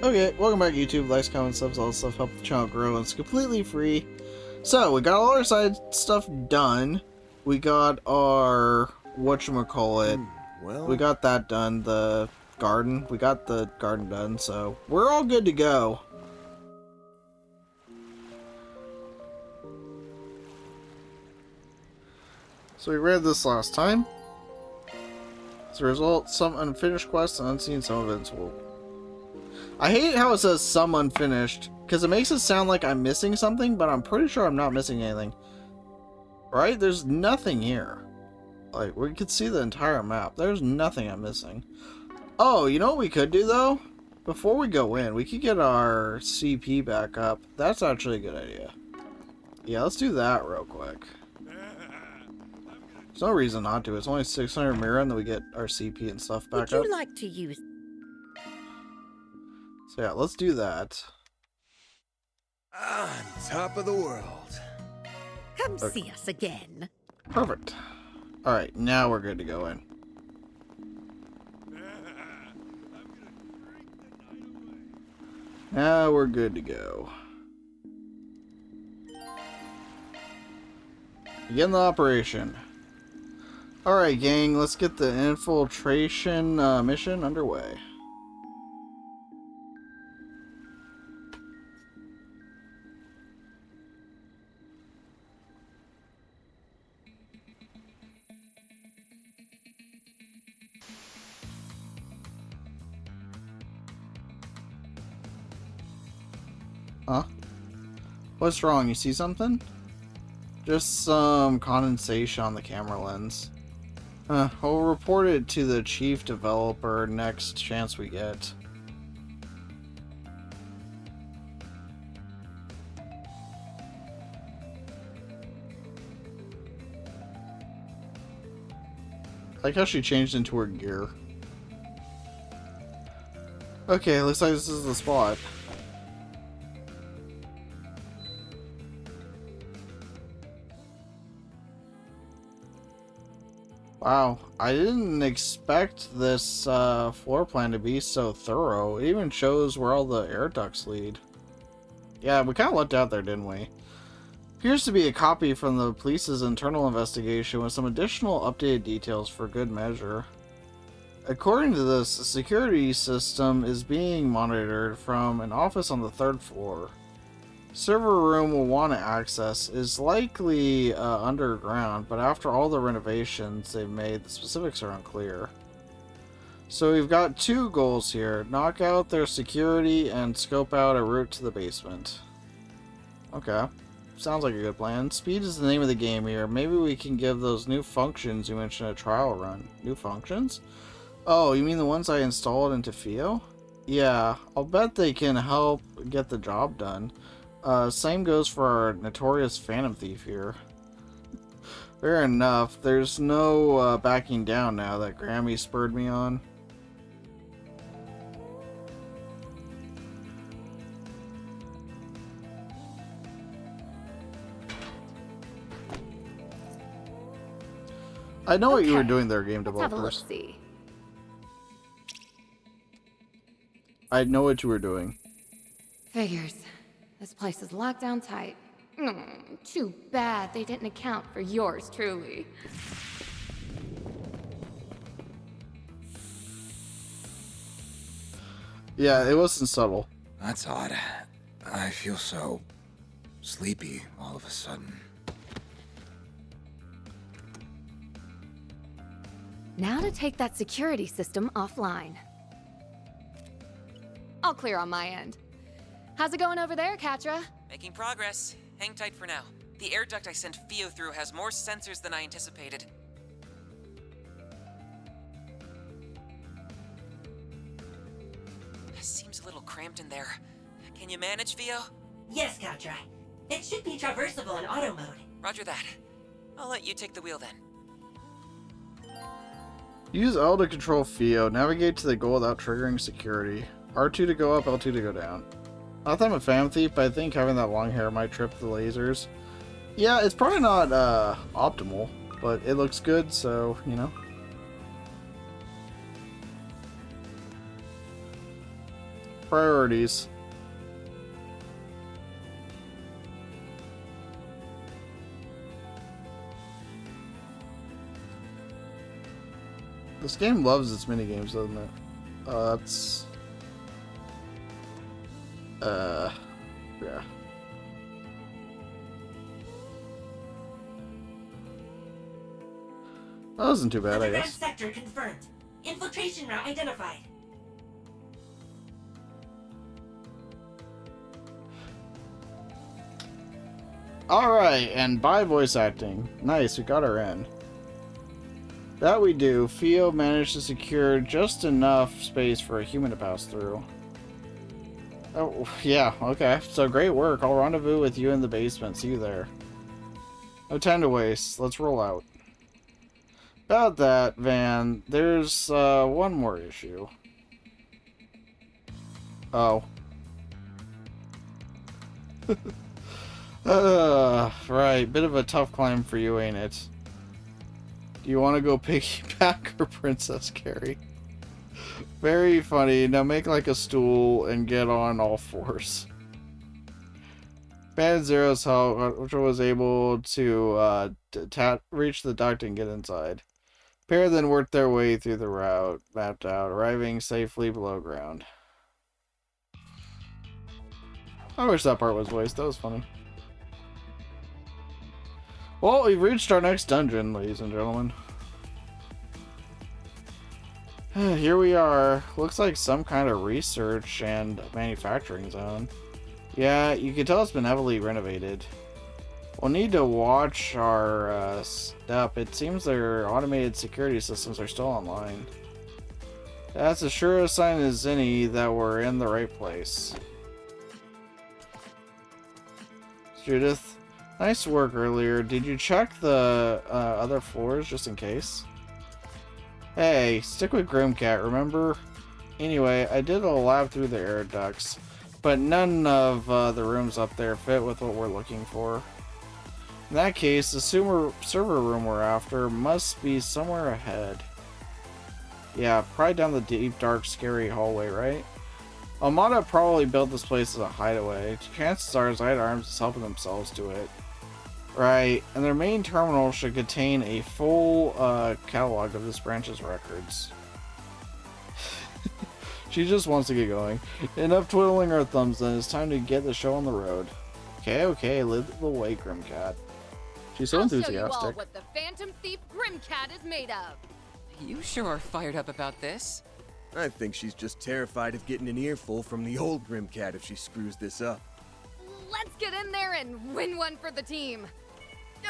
Okay, welcome back YouTube. Likes, comments, subs, all this stuff help the channel grow, and it's completely free. So, we got all our side stuff done. We got our, whatchamacallit, Well, we got that done, the garden. We got the garden done, so we're all good to go. So we read this last time. As a result, some unfinished quests and unseen, some invincible. I hate how it says some unfinished, because it makes it sound like I'm missing something, but I'm pretty sure I'm not missing anything. Right? There's nothing here. Like, we could see the entire map. There's nothing I'm missing. Oh, you know what we could do, though? Before we go in, we could get our CP back up. That's actually a good idea. Yeah, let's do that real quick. There's no reason not to. It's only 600 mirror, and then we get our CP and stuff back up. Would you like to use... So yeah, let's do that. on top of the world. Come see us again. Perfect. Alright, now we're good to go in. Now we're good to go. Begin the operation. Alright, gang, let's get the infiltration mission underway. Huh? What's wrong? You see something? Just some condensation on the camera lens. I'll report it to the chief developer next chance we get. I like how she changed into her gear. Okay, looks like this is the spot. Wow, I didn't expect this floor plan to be so thorough. It even shows where all the air ducts lead. Yeah, we kind of lucked out there, didn't we? Appears to be a copy from the police's internal investigation with some additional updated details for good measure. According to this, the security system is being monitored from an office on the 3rd floor. Server room we'll want to access is likely underground, but after all the renovations they've made, the specifics are unclear. So we've got two goals here: knock out their security and scope out a route to the basement. Okay, sounds like a good plan. Speed is the name of the game here. Maybe we can give those new functions you mentioned a trial run. New functions? Oh, you mean the ones I installed into Fio? Yeah, I'll bet they can help get the job done. Same goes for our notorious Phantom Thief here. Fair enough. There's no backing down now that Grammy spurred me on. I know what you were doing there, game Let's have a developers. look-see. I know what you were doing. Figures. This place is locked down tight. Too bad they didn't account for yours truly. Yeah, it wasn't subtle. That's odd. I feel so sleepy all of a sudden. Now to take that security system offline. All clear on my end. How's it going over there, Katra? Making progress. Hang tight for now. The air duct I sent Fio through has more sensors than I anticipated. Seems a little cramped in there. Can you manage, Fio? Yes, Katra. It should be traversable in auto mode. Roger that. I'll let you take the wheel then. Use L to control Fio. Navigate to the goal without triggering security. R2 to go up, L2 to go down. Not that I'm a Phantom Thief, but I think having that long hair might trip the lasers. Yeah, it's probably not optimal, but it looks good, so, you know. Priorities. This game loves its minigames, doesn't it? That's... yeah. That wasn't too bad, I Underground guess. sector confirmed. Infiltration route identified. Alright, and by voice acting. Nice, we got her in. That we do. Theo managed to secure just enough space for a human to pass through. Oh, yeah, okay. So great work. I'll rendezvous with you in the basement. See you there. No time to waste. Let's roll out. About that, Van, there's one more issue. Oh. Right. Bit of a tough climb for you, ain't it? Do you want to go piggyback or Princess Carrie? Very funny. Now make like a stool and get on all fours. Band Zero's help, which was able to reach the duct and get inside. Pair then worked their way through the route mapped out, arriving safely below ground. I wish that part was voiced. That was funny. Well, we've reached our next dungeon, ladies and gentlemen. Here we are. Looks like some kind of research and manufacturing zone. Yeah, you can tell it's been heavily renovated. We'll need to watch our step. It seems their automated security systems are still online. That's as sure a sign as any that we're in the right place. Judith, nice work earlier. Did you check the other floors just in case? Hey, stick with Grimcat, remember? Anyway, I did a lab through the air ducts, but none of the rooms up there fit with what we're looking for. In that case, the server room we're after must be somewhere ahead. Yeah, probably down the deep, dark, scary hallway, right? Armada probably built this place as a hideaway. Chances are Sidearms is helping themselves to it. Right, and their main terminal should contain a full catalog of this branch's records. She just wants to get going. Enough twiddling our thumbs then, it's time to get the show on the road. Okay, lead the way, Grimcat. She's so enthusiastic. I'll show you all what the Phantom Thief Grimcat is made of. You sure are fired up about this. I think she's just terrified of getting an earful from the old Grimcat if she screws this up. Let's get in there and win one for the team.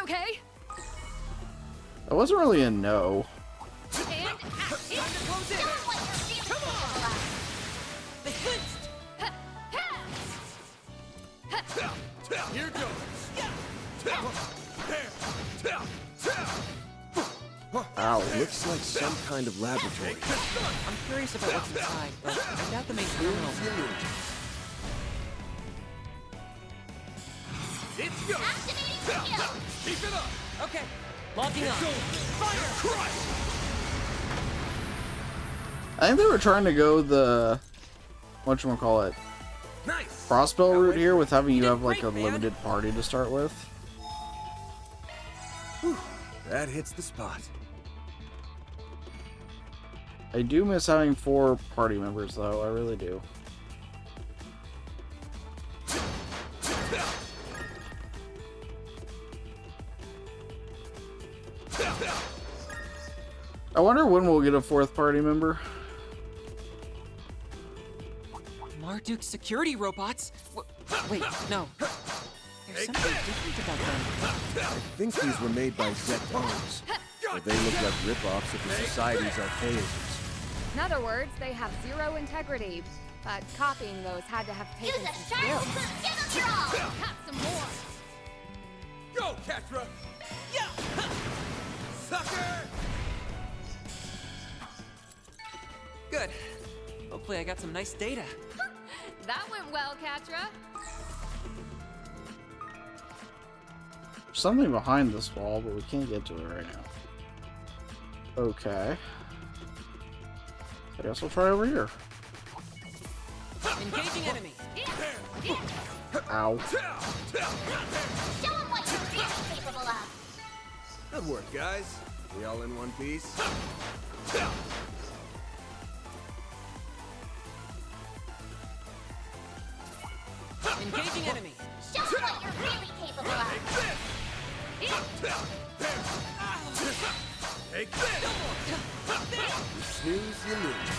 Okay? That wasn't really a no. And action! Come on! Here goes. Ow. Looks like some kind of laboratory. I'm curious about what's inside, but I doubt the main terminal. It's go. Keep it up. Okay, locking on. Fire! Crush! I think they were trying to go the whatchamacallit Nice. crossbow route here with having you have like a limited party to start with. Whew, that hits the spot. I do miss having 4 party members though, I really do. I wonder when we'll get a 4th party member. Marduk security robots? Wait, no. There's something different about them. I think these were made by Zetones, but they look like rip-offs of the Society's archaisms. In other words, they have zero integrity. But copying those had to have taken some skill. Have some more. Go, Catra! Yeah! Sucker! Good. Hopefully I got some nice data. That went well, Catra. There's something behind this wall, but we can't get to it right now. Okay. I guess we'll try over here. Engaging enemy. Ow. Show them what you're really capable of. Good work, guys. We all in one piece? Engaging enemy. Show them what you're really capable of. Take this! You snooze, you lose.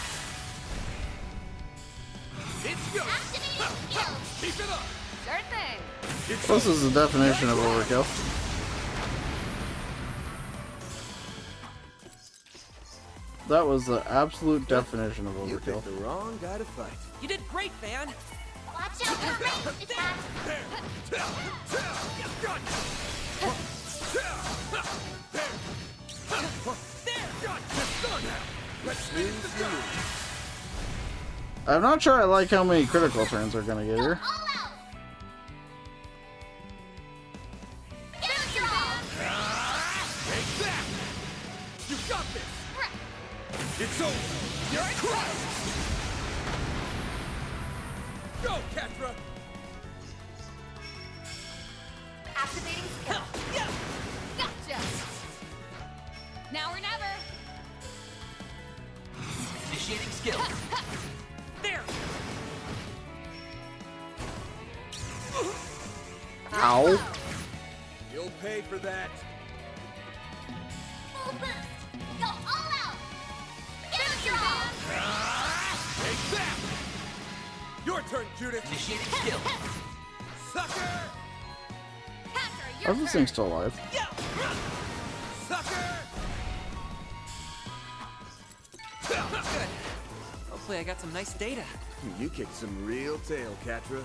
It's go! Activating skills. Keep it up! Sure thing. This is the definition of overkill. That was the absolute definition of You overkill. picked the wrong guy to fight. You did great, Fan. Watch out for ranged attacks. Snooze, you lose. I'm not sure I like how many critical turns are gonna get here. All out. Give it your all. Take that! You got this! It's over! You're crushed! Go, Catra! Activating skill. Gotcha. Now or never. Initiating skill. There. Ow. You'll pay for that. Full boost. Go all out. Give it your all. Take that! Your turn, Judith! Initiating skill. Sucker! Packer, Oh, your this turn. thing's still alive. Sucker! Good. Hopefully I got some nice data. You kicked some real tail, Catra.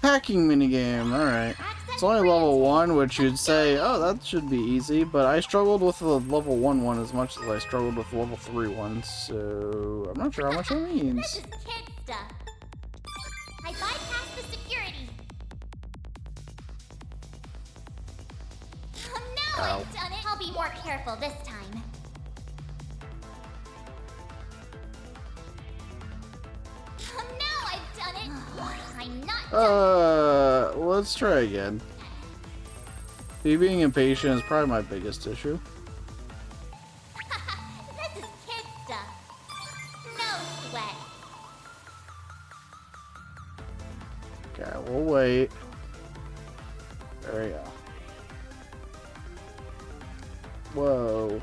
Hacking minigame, alright. It's only level 1, which you'd say, oh, that should be easy, but I struggled with the level 1 one as much as I struggled with the level 3 one, so I'm not sure how much that This means. is kid stuff. I bypassed the security. Oh, now Ow. I've done it. I'll be more careful this time. Oh, now I've done it. I'm not done. Let's try again. Me being impatient is probably my biggest issue. This is kid stuff. No sweat. Okay, we'll wait. There we go. Whoa.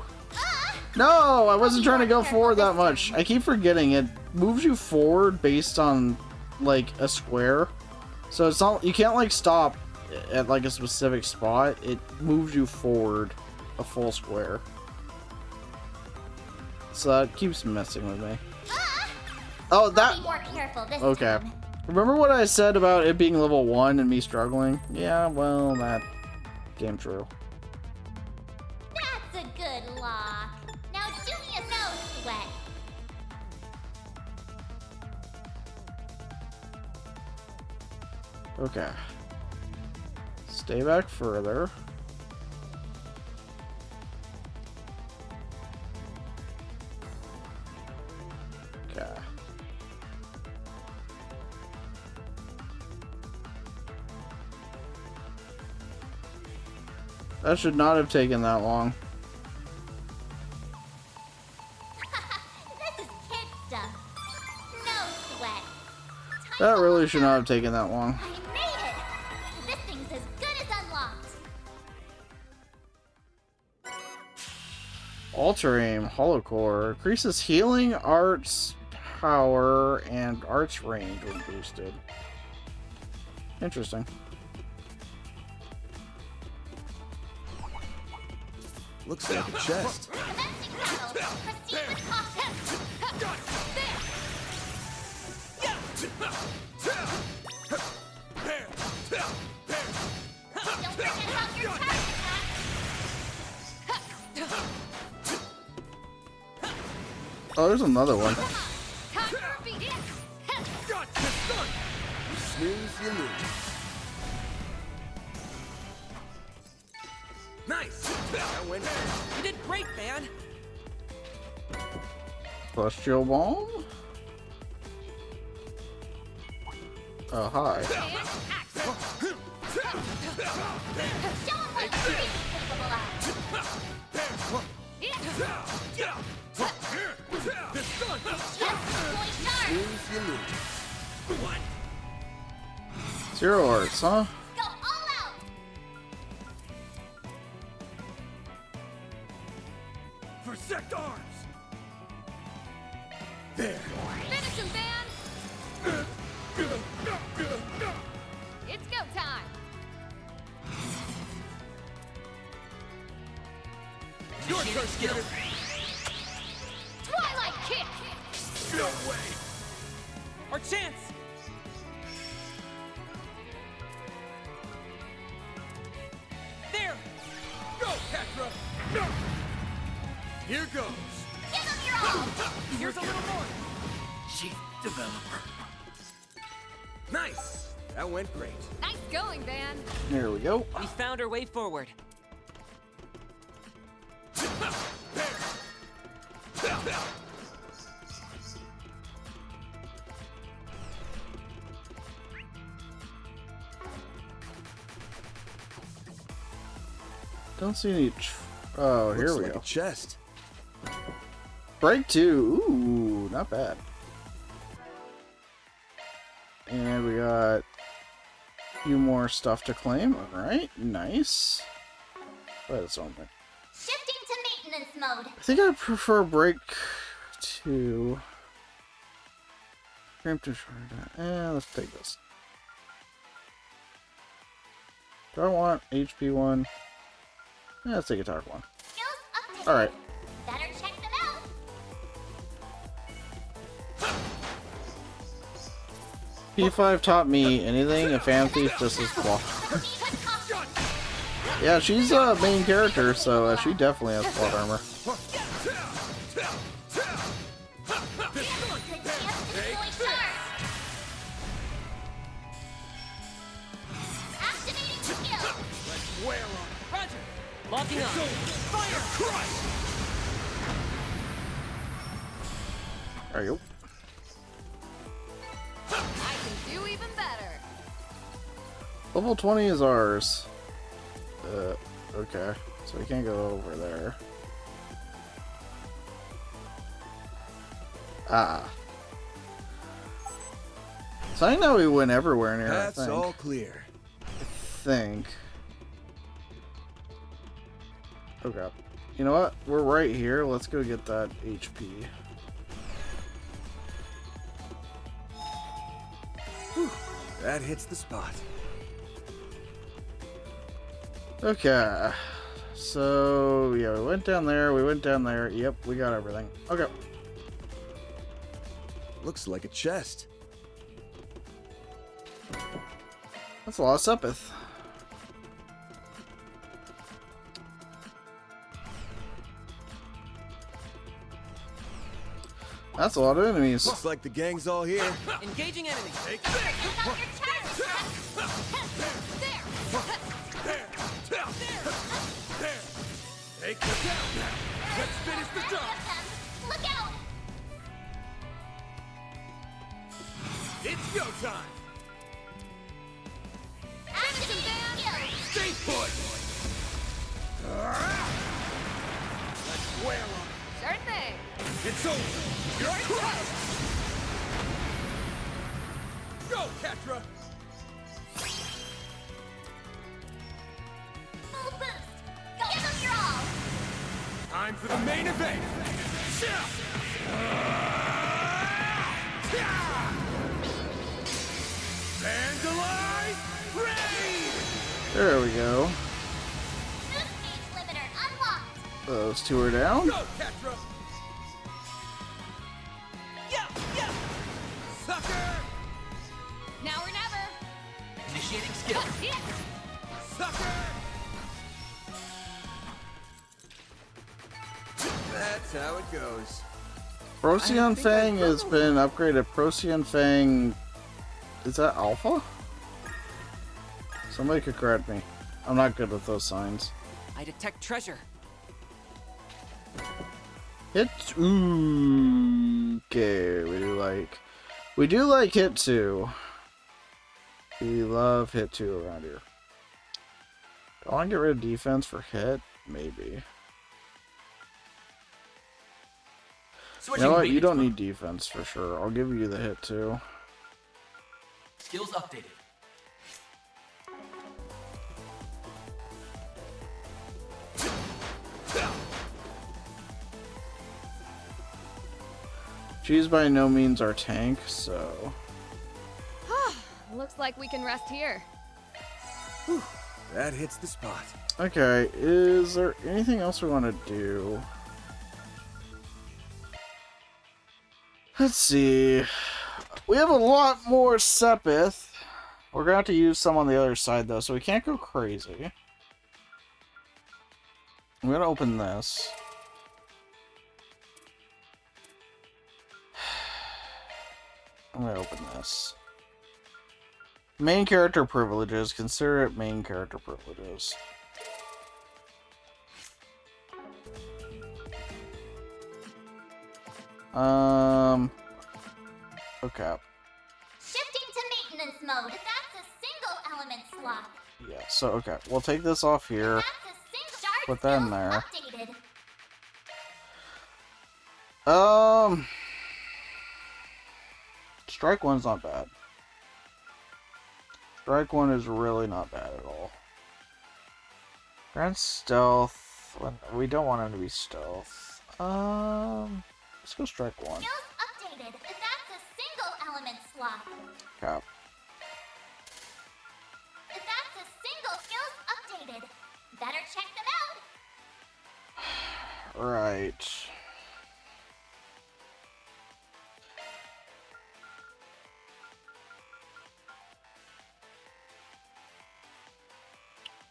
No, I wasn't trying to go forward that much. I keep forgetting it moves you forward based on like a square. So it's not, you can't like stop at like a specific spot. It moves you forward a full square. So that keeps messing with me. Oh, I'll that be more careful this okay. time. Remember what I said about it being level 1 and me struggling? Yeah, well, that came true. That's a good lock. Now do me a no sweat. Okay. Stay back further. Okay. That should not have taken that long. This is kid stuff. No sweat. Time That to really lock should not up. have taken that long. I made it. This thing's as good as unlocked. Alter aim, holocore, increases healing, arts power, and arts range when boosted. Interesting. Looks like a chest. Commencing battle. Proceed with caution. Don't forget about your charge attack. Oh, there's another one. Snooze, you lose. Nice! That went. You did great, Fan. Celestial Bomb? Oh, hi. Show 'em what you're capable of. Zero Hearts, huh? Go all out. For sect arms! There! Finish him, Van! It's go time! Your turn, skill. Twilight kick! No way! Our chance! There! Go, Catra! No! Here goes! Give them your all. Here's a little more! Chief Developer. Nice! That went great. Nice going, Van! There we go. We found our way forward. Don't see any. Oh, here Looks we like go. a chest. Break 2. Ooh, not bad. And we got a few more stuff to claim. Alright, nice. That's something. Shifting to maintenance mode. I think I prefer Break 2. Let's take this. Do I want HP 1? Yeah, let's take a Talk 1. Skills updated. Alright. Better check them out. P5 taught me anything, a fan thief just as well. Yeah, she's a main character, so she definitely has plot armor. Activating skill. Roger! Locking on! Fire! There you go. I can do even better! Level 20 is ours. Okay. So we can't go over there. Ah. So I know we went everywhere near, That's I think. all clear. Okay. You know what? We're right here. Let's go get that HP. That hits the spot. Okay. So, yeah, we went down there. Yep, we got everything. Okay. Looks like a chest. That's a lot of Sepith. That's a lot of enemies. Looks like the gang's all here. Engaging enemy! Take out your chest. Take the down now. Let's finish the job. Look out. It's go time. Activating skill. Stay put. Let's wear on. Sure thing! It's over. You're crushed. Go, Catra. Full boost. Go. Give them your all. Time for the main event. Vandalize Raid! There we go. Boost gauge limiter unlocked. Those two are down. Go, Catra. Sucker! Now or never! Initiating skill! Sucker! That's how it goes. Procyon Fang has been upgraded. Procyon Fang. Is that Alpha? Somebody could correct me. I'm not good with those signs. I detect treasure. Hit. Ooh. Okay, we do like hit 2. We love hit 2 around here. Do I want to get rid of defense for hit? Maybe. You know what? You don't need defense for sure. I'll give you the hit 2. Skills updated. She's by no means our tank, so... Looks like we can rest here. Whew, that hits the spot. Okay, is there anything else we want to do? Let's see. We have a lot more Sepith. We're going to have to use some on the other side, though, so we can't go crazy. I'm going to open this. I'm going to open this. Main character privileges. Consider it main character privileges. Okay. Shifting to maintenance mode. That's a single element slot. Yeah, so, okay. We'll take this off here. That's a single Put that in skills there. Updated. Strike 1's not bad. Strike 1 is really not bad at all. Grant stealth. We don't want him to be stealth. Let's go strike 1. Skills updated. That's a single element slot. Okay. That's a single skills updated. Better check them out. Right.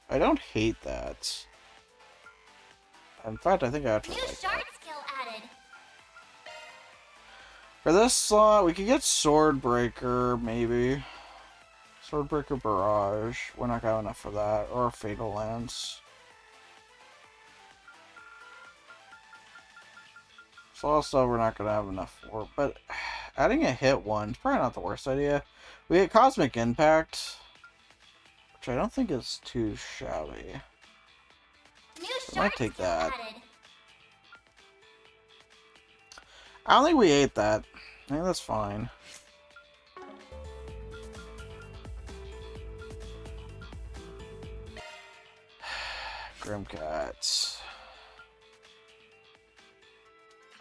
I don't hate that. In fact, I think I actually New like shard that. skill added. For this slot, we could get Swordbreaker, maybe. Swordbreaker Barrage. We're not got enough for that. Or Fatal Lance. So also we're not going to have enough for. But adding a hit 1 is probably not the worst idea. We get Cosmic Impact, which I don't think is too shabby. New I might shard take skill that. added. I don't think we ate that. I think that's fine. Grimcat.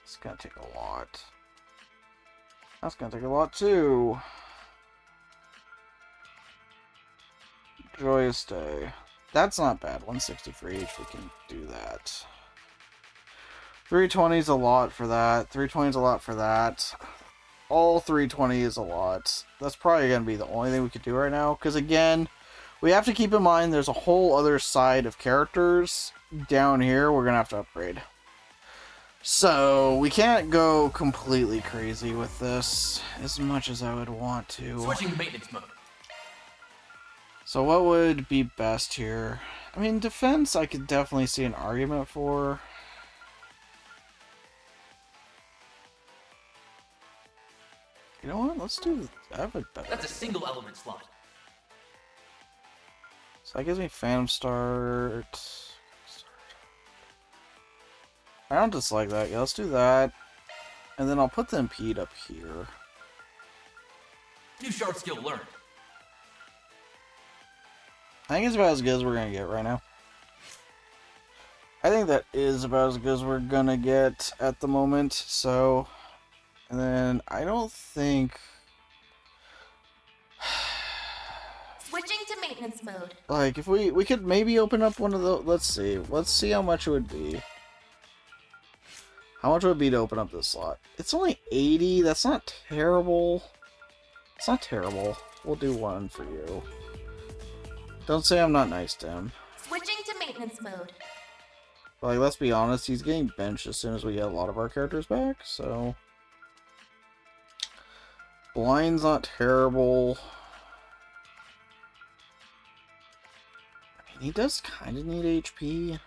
It's gonna take a lot. That's gonna take a lot too. Joyous Day. That's not bad. 160 for each. We can do that. 320 is a lot for that. 320 is a lot for that. All 320 is a lot. That's probably going to be the only thing we could do right now. Because again, we have to keep in mind there's a whole other side of characters down here we're going to have to upgrade. So, we can't go completely crazy with this as much as I would want to. Switching to maintenance mode. So what would be best here? I mean, defense I could definitely see an argument for. You know what? Let's do that would better. That's a single element slot. So that gives me Phantom Start. I don't dislike that. Yeah, let's do that. And then I'll put the Impede up here. New shard skill learned. I think it's about as good as we're gonna get right now. I think that is about as good as we're gonna get at the moment, so... And then, I don't think... Switching to maintenance mode. Like, if we could maybe open up one of the... Let's see. Let's see how much it would be. How much would it be to open up this slot? It's only 80. That's not terrible. It's not terrible. We'll do one for you. Don't say I'm not nice to him. Switching to maintenance mode. Like, let's be honest, he's getting benched as soon as we get a lot of our characters back, so... Blind's not terrible. I mean, he does kind of need HP.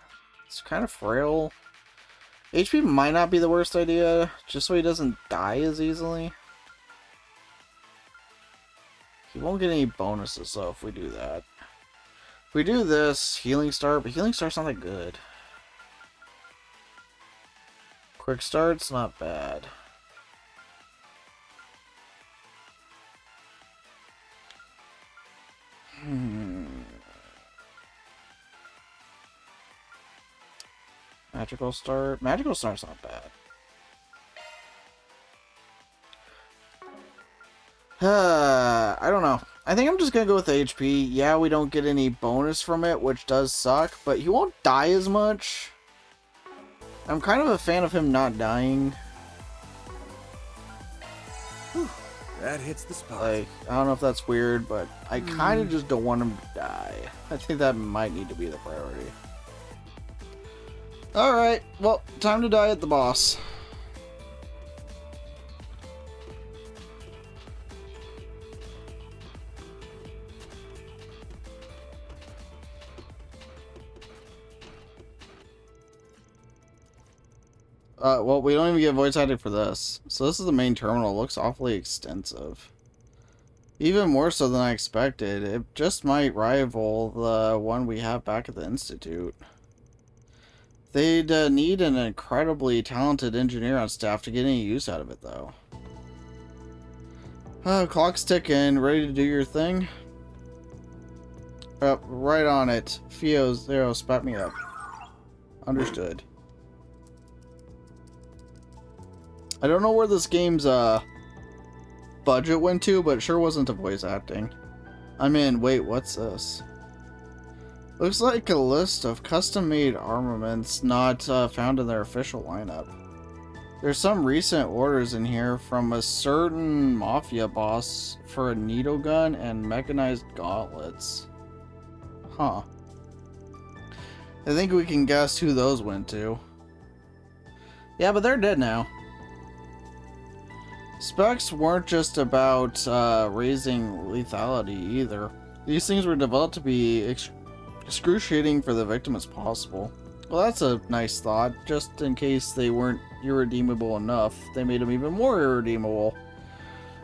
It's kind of frail. HP might not be the worst idea, just so he doesn't die as easily. He won't get any bonuses, though, if we do that. If we do this, Healing Start, but Healing Start's not that good. Quick Start's not bad. Magical Start. Magical Start's not bad. I don't know. I think I'm just gonna go with HP. Yeah, we don't get any bonus from it, which does suck, but he won't die as much. I'm kind of a fan of him not dying. Whew, that hits the spot. Like, I don't know if that's weird, but I kind of just don't want him to die. I think that might need to be the priority. Alright, well, time to die at the boss. Well, we don't even get voice acting for this. So this is the main terminal. It looks awfully extensive. Even more so than I expected. It just might rival the one we have back at the Institute. They'd need an incredibly talented engineer on staff to get any use out of it, though. Clock's ticking. Ready to do your thing? Right on it. Zero, spat me up. Understood. I don't know where this game's budget went to, but it sure wasn't to voice acting. I'm in. Wait, what's this? Looks like a list of custom-made armaments not found in their official lineup. There's some recent orders in here from a certain mafia boss for a needle gun and mechanized gauntlets. Huh. I think we can guess who those went to. Yeah, but they're dead now. Specs weren't just about raising lethality either. These things were developed to be excruciating for the victim as possible. Well, that's a nice thought. Just in case they weren't irredeemable enough, they made them even more irredeemable.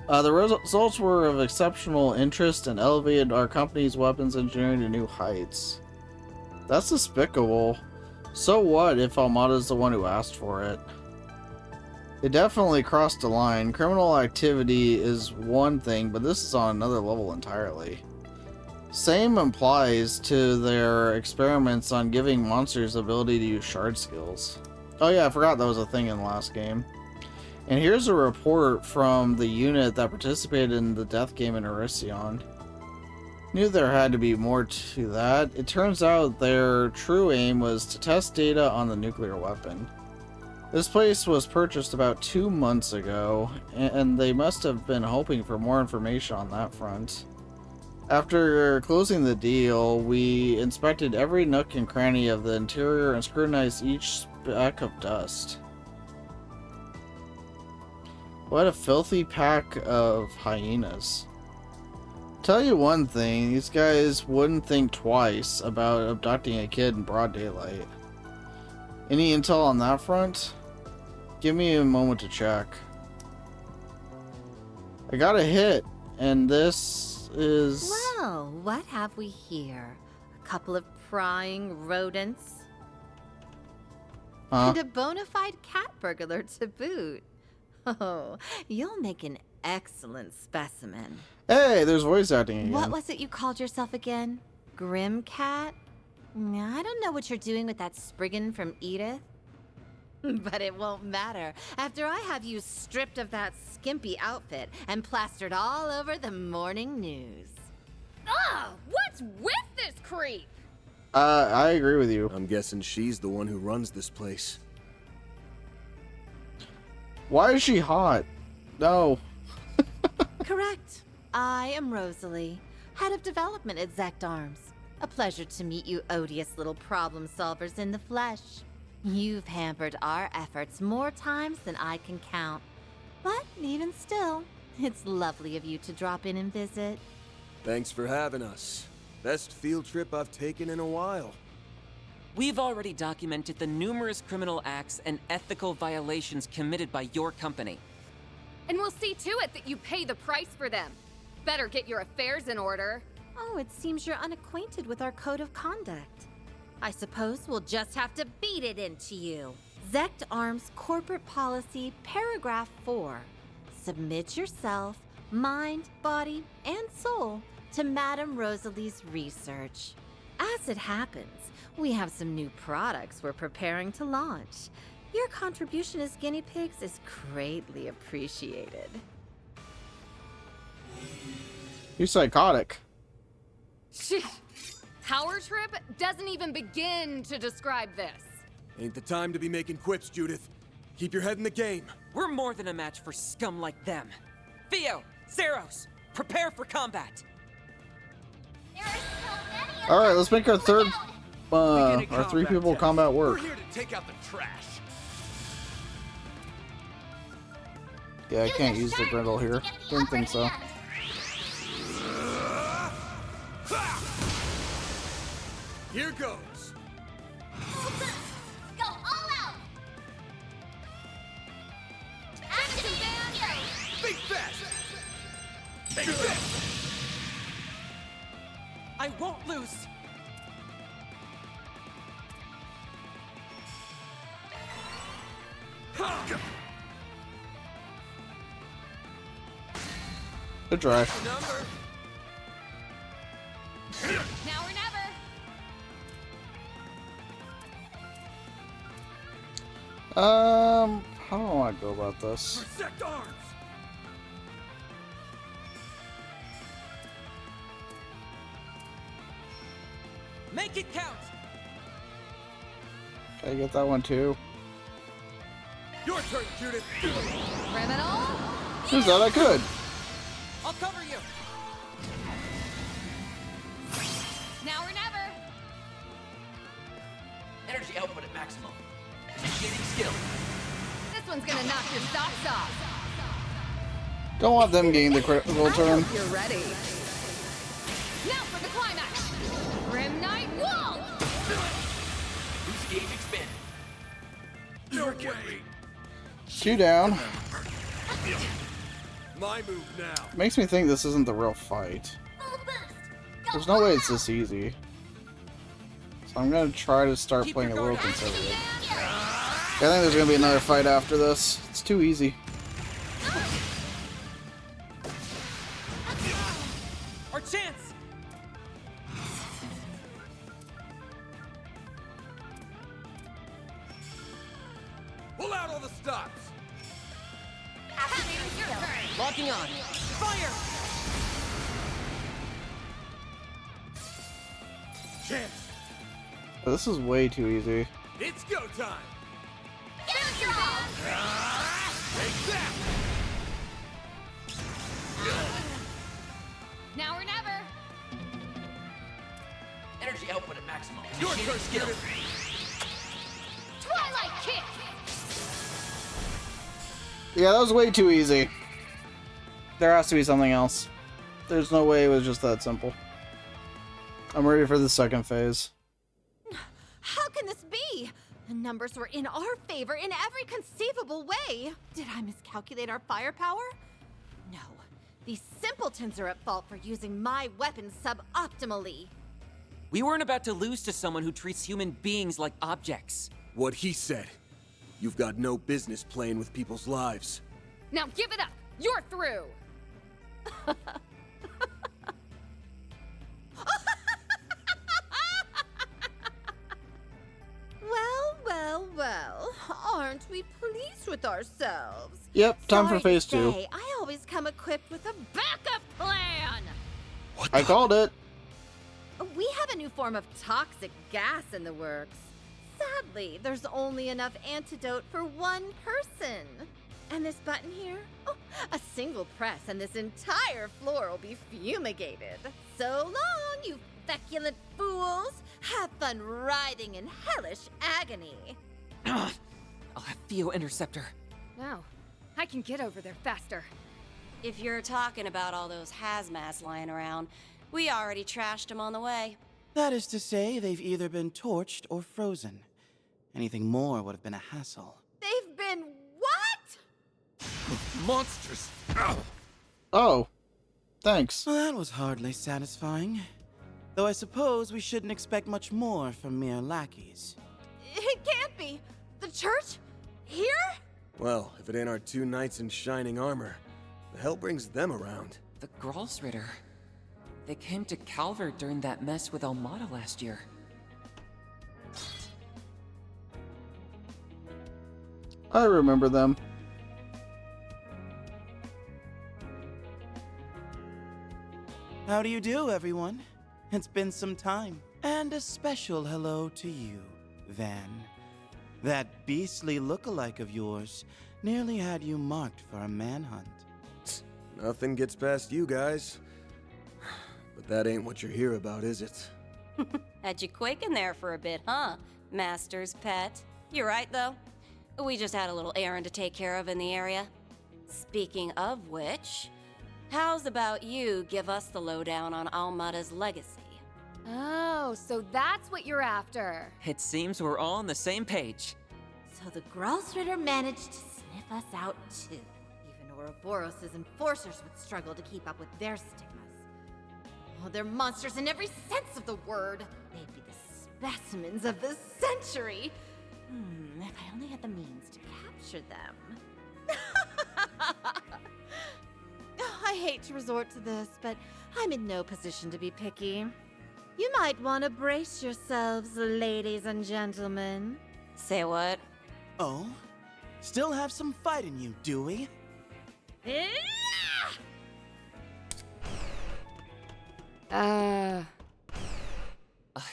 The results were of exceptional interest and elevated our company's weapons engineering to new heights. That's despicable. So what if Almada's the one who asked for it? It definitely crossed the line. Criminal activity is one thing, but this is on another level entirely. Same applies to their experiments on giving monsters the ability to use shard skills. Oh yeah, I forgot that was a thing in the last game. And here's a report from the unit that participated in the death game in Elysion. Knew there had to be more to that. It turns out their true aim was to test data on the nuclear weapon. This place was purchased about 2 months ago, and they must have been hoping for more information on that front. After closing the deal, we inspected every nook and cranny of the interior and scrutinized each speck of dust. What a filthy pack of hyenas. Tell you one thing, these guys wouldn't think twice about abducting a kid in broad daylight. Any intel on that front? Give me a moment to check. I got a hit, and this is... Well, what have we here? A couple of prying rodents? And a bona fide cat burglar to boot. Oh, you'll make an excellent specimen. Hey, there's voice acting again. What was it you called yourself again? Grim Cat? I don't know what you're doing with that Spriggan from Edith. But it won't matter after I have you stripped of that skimpy outfit and plastered all over the morning news. Ugh! What's with this creep? I agree with you. I'm guessing she's the one who runs this place. Why is she hot? No. Correct. I am Rosalie, head of development at Zect Arms. A pleasure to meet you odious little problem solvers in the flesh. You've hampered our efforts more times than I can count. But even still, it's lovely of you to drop in and visit. Thanks for having us. Best field trip I've taken in a while. We've already documented the numerous criminal acts and ethical violations committed by your company. And we'll see to it that you pay the price for them. Better get your affairs in order. Oh, it seems you're unacquainted with our code of conduct. I suppose we'll just have to beat it into you. Zect Arms Corporate Policy, Paragraph 4. Submit yourself, mind, body, and soul to Madame Rosalie's research. As it happens, we have some new products we're preparing to launch. Your contribution as guinea pigs is greatly appreciated. You're psychotic. Shit. Power Trip doesn't even begin to describe this. Ain't the time to be making quips, Judith. Keep your head in the game. We're more than a match for scum like them. Theo, Zeros, prepare for combat. There are so many of All right, them. let's make our third, Beginning our three combat people test. combat work. We're here to take out the trash. Yeah, I can't use the griddle here. Didn't think so. Here goes. Go all out. Activate heroes. Big fast. Big fast. I won't lose. Good try. Number. Now or never. How do I want to go about this? Protect arms. Make it count. Can I get that one too? Your turn, Judith. Criminal. Turns out I could. I'll cover you. Now or never. Energy output at maximum. Initiating skill. This one's gonna knock your socks off. Don't want them getting the critical turn. You're ready. Now for the climax. Grim Knight Wall. Boost gauge expanded. No way. 2 down. My move now. Makes me think this isn't the real fight. Full boost. Go There's no all way it's out. this easy. So I'm gonna try to start Keep playing a your little guard up. conservative. Heroes. I think there's gonna be another fight after this. It's too easy. Our chance. Pull out all the stops. Activating skill. Locking on. Fire. Chance. This is way too easy. It's go time. Get your all. Take that. Now or never. Energy output at maximum. Your Initiating turn, skill. Judith. Twilight Kick. Yeah, that was way too easy. There has to be something else. There's no way it was just that simple. I'm ready for the second phase. How can this be? The numbers were in our favor in every conceivable way. Did I miscalculate our firepower? No. These simpletons are at fault for using my weapons suboptimally. We weren't about to lose to someone who treats human beings like objects. What he said. You've got no business playing with people's lives. Now give it up. You're through. Well, well, well. Aren't we pleased with ourselves? Yep, time Sorry for phase to 2. say, I always come equipped with a backup plan. I called it. We have a new form of toxic gas in the works. Sadly, there's only enough antidote for one person. And this button here? Oh, a single press and this entire floor will be fumigated. So long, you feculent fools! Have fun writhing in hellish agony. I'll have Theo intercept her. No, I can get over there faster. If you're talking about all those hazmats lying around, we already trashed them on the way. That is to say, they've either been torched or frozen. Anything more would have been a hassle. They've been what? Monsters! Ow! Oh, thanks. Well, that was hardly satisfying. Though I suppose we shouldn't expect much more from mere lackeys. It can't be. The church? Here? Well, if it ain't our two knights in shining armor, the hell brings them around? The Grolsritter. They came to Calvert during that mess with Almada last year. I remember them. How do you do, everyone? It's been some time. And a special hello to you, Van. That beastly look-alike of yours nearly had you marked for a manhunt. Nothing gets past you guys. But that ain't what you're here about, is it? Had you quaking there for a bit, huh, Master's pet? You're right, though. We just had a little errand to take care of in the area. Speaking of which, how's about you give us the lowdown on Almada's legacy? Oh, so that's what you're after. It seems we're all on the same page. So the Grolsritter managed to sniff us out too. Even Ouroboros' enforcers would struggle to keep up with their stigmas. Oh, they're monsters in every sense of the word. They'd be the specimens of the century. If I only had the means to capture them. I hate to resort to this, but I'm in no position to be picky. You might want to brace yourselves, ladies and gentlemen. Say what? Oh? Still have some fight in you, do we? A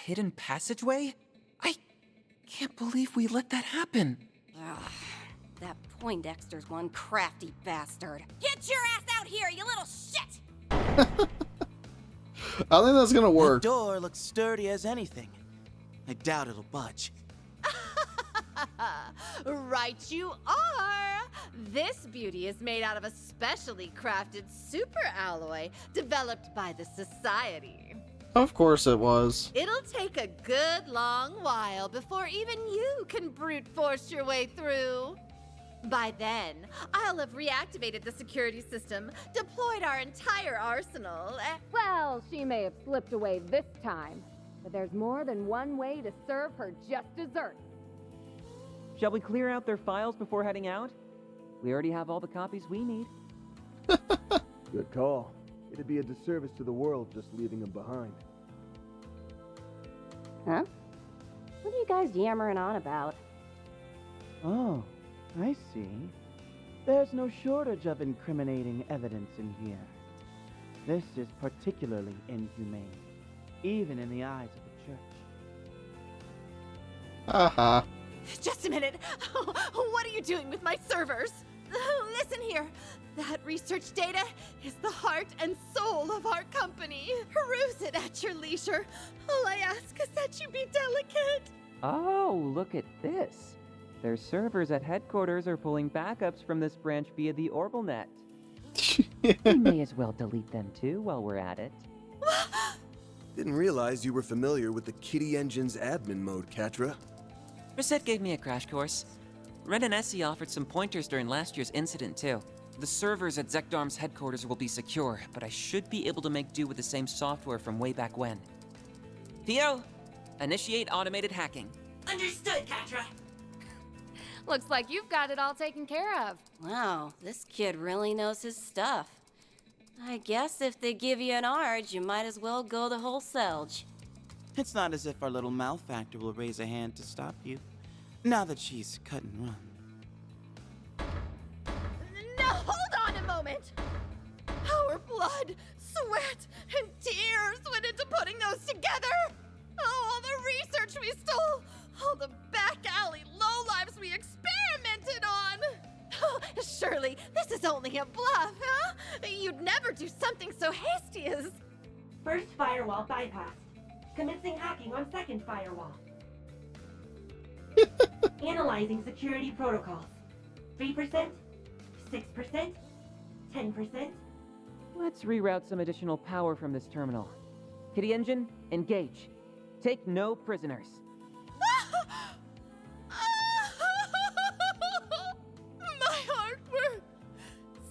hidden passageway? I can't believe we let that happen. Ugh, that Poindexter's one crafty bastard. Get your ass out here, you little shit! I think that's gonna work. The door looks sturdy as anything. I doubt it'll budge. Right you are! This beauty is made out of a specially crafted super alloy developed by the Society. Of course it was. It'll take a good long while before even you can brute force your way through. By then, I'll have reactivated the security system, deployed our entire arsenal, Well, she may have slipped away this time, but there's more than one way to serve her just desserts. Shall we clear out their files before heading out? We already have all the copies we need. Good call. It'd be a disservice to the world just leaving them behind. Huh? What are you guys yammering on about? Oh, I see. There's no shortage of incriminating evidence in here. This is particularly inhumane, even in the eyes of the church. Haha. Just a minute. What are you doing with my servers? Listen here. That research data is the heart and soul of our company. Peruse it at your leisure. All I ask is that you be delicate. Oh, look at this. Their servers at headquarters are pulling backups from this branch via the Orbalnet. We may as well delete them too while we're at it. Didn't realize you were familiar with the Kitty Engine's admin mode, Katra. Reset gave me a crash course. Ren and Essie offered some pointers during last year's incident too. The servers at Zekdarm's headquarters will be secure, but I should be able to make do with the same software from way back when. Theo, initiate automated hacking. Understood, Katra. Looks like you've got it all taken care of. Wow, this kid really knows his stuff. I guess if they give you an ARG, you might as well go the whole selge. It's not as if our little malefactor will raise a hand to stop you, now that she's cut and run. Now hold on a moment. Our blood, sweat, and tears went into putting those together. Oh, all the research we stole, all the back alley lowlives we experimented on. Surely this is only a bluff, huh? You'd never do something so hasty as... First firewall bypassed. Commencing hacking on second firewall. Analyzing security protocols. 3%, 6%, 10%. Let's reroute some additional power from this terminal. Kitty Engine, engage. Take no prisoners. My hard work!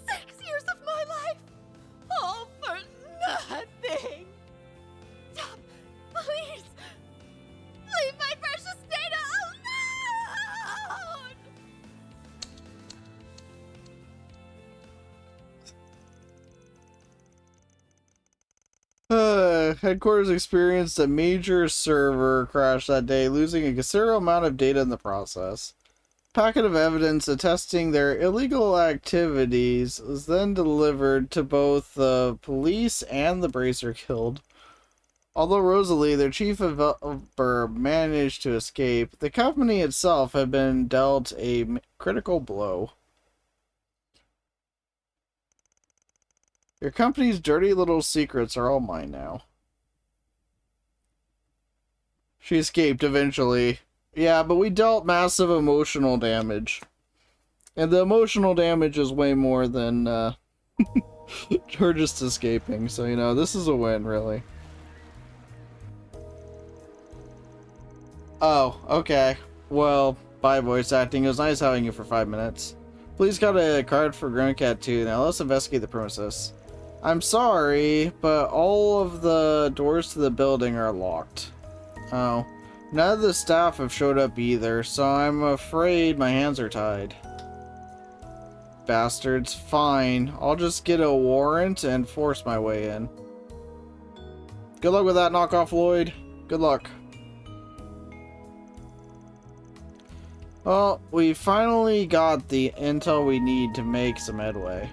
6 years of my life! All for nothing! Stop! Please! Leave my precious data alone! Headquarters experienced a major server crash that day, losing a considerable amount of data in the process. Packet of evidence attesting their illegal activities was then delivered to both the police and the Bracer Guild. Although Rosalie, their chief developer, managed to escape, the company itself had been dealt a critical blow. Your company's dirty little secrets are all mine now. She escaped eventually. Yeah, but we dealt massive emotional damage. And the emotional damage is way more than her just escaping. So, you know, this is a win, really. Oh, okay. Well, bye voice acting. It was nice having you for 5 minutes. Please got a card for Grandcat 2. Now let's investigate the premises. I'm sorry, but all of the doors to the building are locked. Oh. None of the staff have showed up either, so I'm afraid my hands are tied. Bastards. Fine. I'll just get a warrant and force my way in. Good luck with that, knockoff Lloyd. Good luck. Well, we finally got the intel we need to make some headway.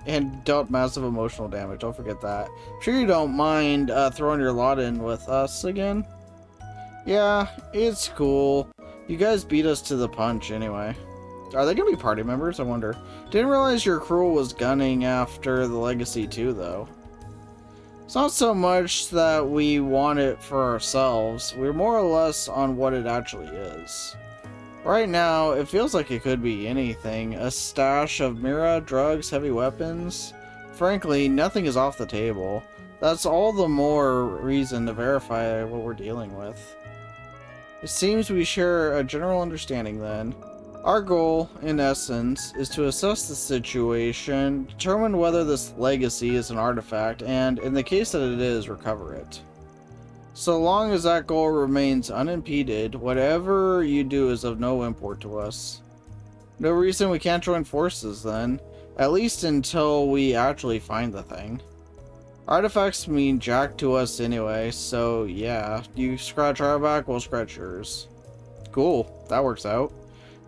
And dealt massive emotional damage, don't forget that. Sure you don't mind throwing your lot in with us again? Yeah, it's cool. You guys beat us to the punch anyway. Are they gonna be party members, I wonder? Didn't realize your crew was gunning after the Legacy too, though. It's not so much that we want it for ourselves, we're more or less on what it actually is. Right now, it feels like it could be anything. A stash of Mira, drugs, heavy weapons. Frankly, nothing is off the table. That's all the more reason to verify what we're dealing with. It seems we share a general understanding then. Our goal, in essence, is to assess the situation, determine whether this legacy is an artifact, and, in the case that it is, recover it. So long as that goal remains unimpeded, whatever you do is of no import to us. No reason we can't join forces then, at least until we actually find the thing. Artifacts mean jack to us anyway, so yeah, you scratch our back, we'll scratch yours. Cool, that works out.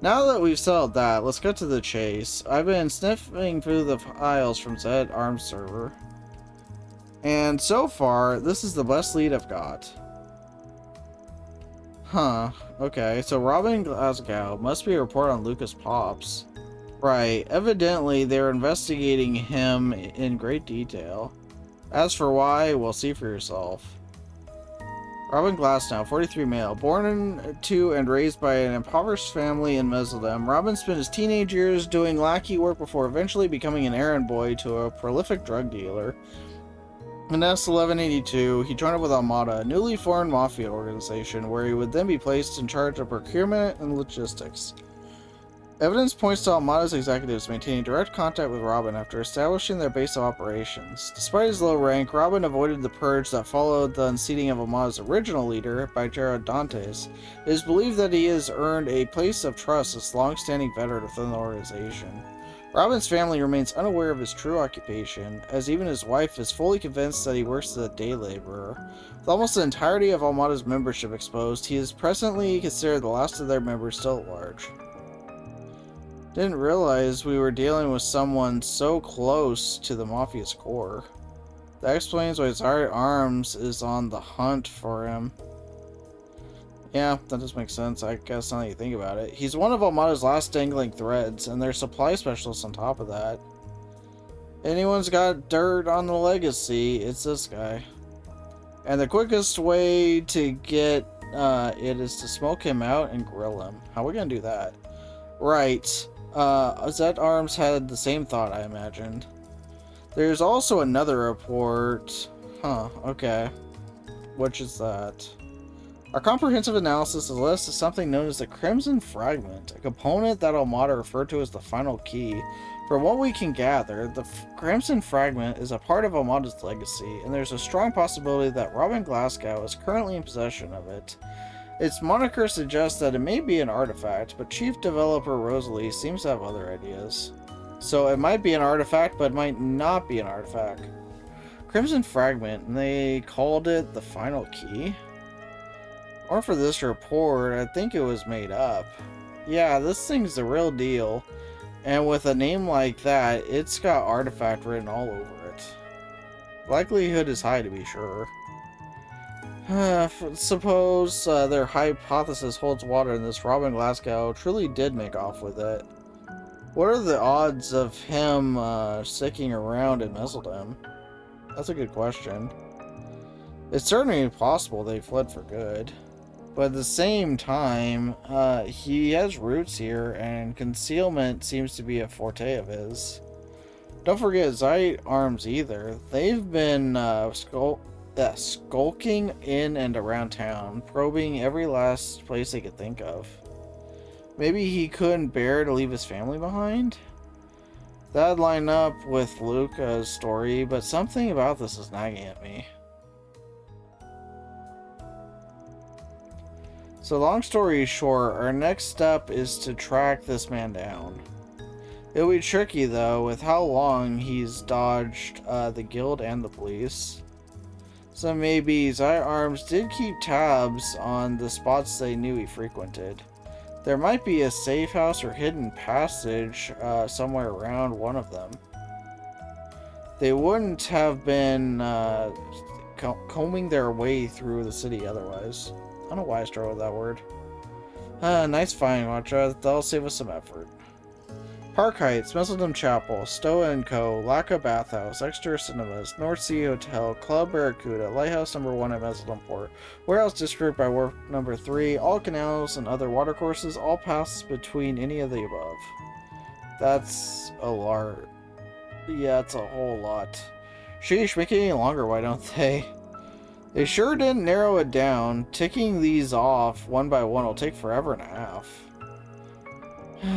Now that we've settled that, let's get to the chase. I've been sniffing through the files from said ARMS server. And so far, this is the best lead I've got. Huh, okay, so Robin Glasgow must be a report on Lucas Pops. Right, evidently they're investigating him in great detail. As for why, well, see for yourself. Robin Glasgow, 43 male, born to and raised by an impoverished family in Mesoldem. Robin spent his teenage years doing lackey work before eventually becoming an errand boy to a prolific drug dealer. In S1182, he joined up with Armada, a newly formed mafia organization, where he would then be placed in charge of procurement and logistics. Evidence points to Armada's executives maintaining direct contact with Robin after establishing their base of operations. Despite his low rank, Robin avoided the purge that followed the unseating of Armada's original leader by Jared Dantes. It is believed that he has earned a place of trust as a long-standing veteran within the organization. Robin's family remains unaware of his true occupation, as even his wife is fully convinced that he works as a day laborer. With almost the entirety of Armada's membership exposed, he is presently considered the last of their members still at large. Didn't realize we were dealing with someone so close to the Mafia's core. That explains why Zari Arms is on the hunt for him. Yeah, that does make sense, I guess, now that you think about it. He's one of Armada's last dangling threads, and their supply specialists on top of that. Anyone's got dirt on the legacy, it's this guy. And the quickest way to get it is to smoke him out and grill him. How are we gonna do that? Right. Zed Arms had the same thought, I imagined. There's also another report. Huh, okay. Which is that? Our comprehensive analysis lists something known as the Crimson Fragment, a component that Almada referred to as the final key. From what we can gather, the Crimson Fragment is a part of Almada's legacy, and there's a strong possibility that Robin Glasgow is currently in possession of it. Its moniker suggests that it may be an artifact, but Chief Developer Rosalie seems to have other ideas. So it might be an artifact, but it might not be an artifact. Crimson Fragment, and they called it the final key? Or for this report, I think it was made up. Yeah, this thing's the real deal. And with a name like that, it's got artifact written all over it. Likelihood is high to be sure. Suppose their hypothesis holds water and this Robin Glasgow truly did make off with it. What are the odds of him sticking around in Messeldom? That's a good question. It's certainly possible they fled for good. But at the same time, he has roots here, and concealment seems to be a forte of his. Don't forget Zeit Arms either. They've been skulking in and around town, probing every last place they could think of. Maybe he couldn't bear to leave his family behind? That'd line up with Luca's story, but something about this is nagging at me. So long story short, our next step is to track this man down. It'll be tricky though, with how long he's dodged the guild and the police. So maybe Zeit Arms did keep tabs on the spots they knew he frequented. There might be a safe house or hidden passage somewhere around one of them. They wouldn't have been combing their way through the city otherwise. I don't know why I struggled with that word. Nice find, Watcha. That'll save us some effort. Park Heights, Messeldom Chapel, Stoa & Co., Laka Bathhouse, Exeter Cinemas, North Sea Hotel, Club Barracuda, Lighthouse No. 1 at Messeldom Port, Warehouse District by Wharf No. 3, all canals and other watercourses, all pass between any of the above. That's a lot. Yeah, it's a whole lot. Sheesh, make it any longer, why don't they? They sure didn't narrow it down. Ticking these off one by one will take forever and a half.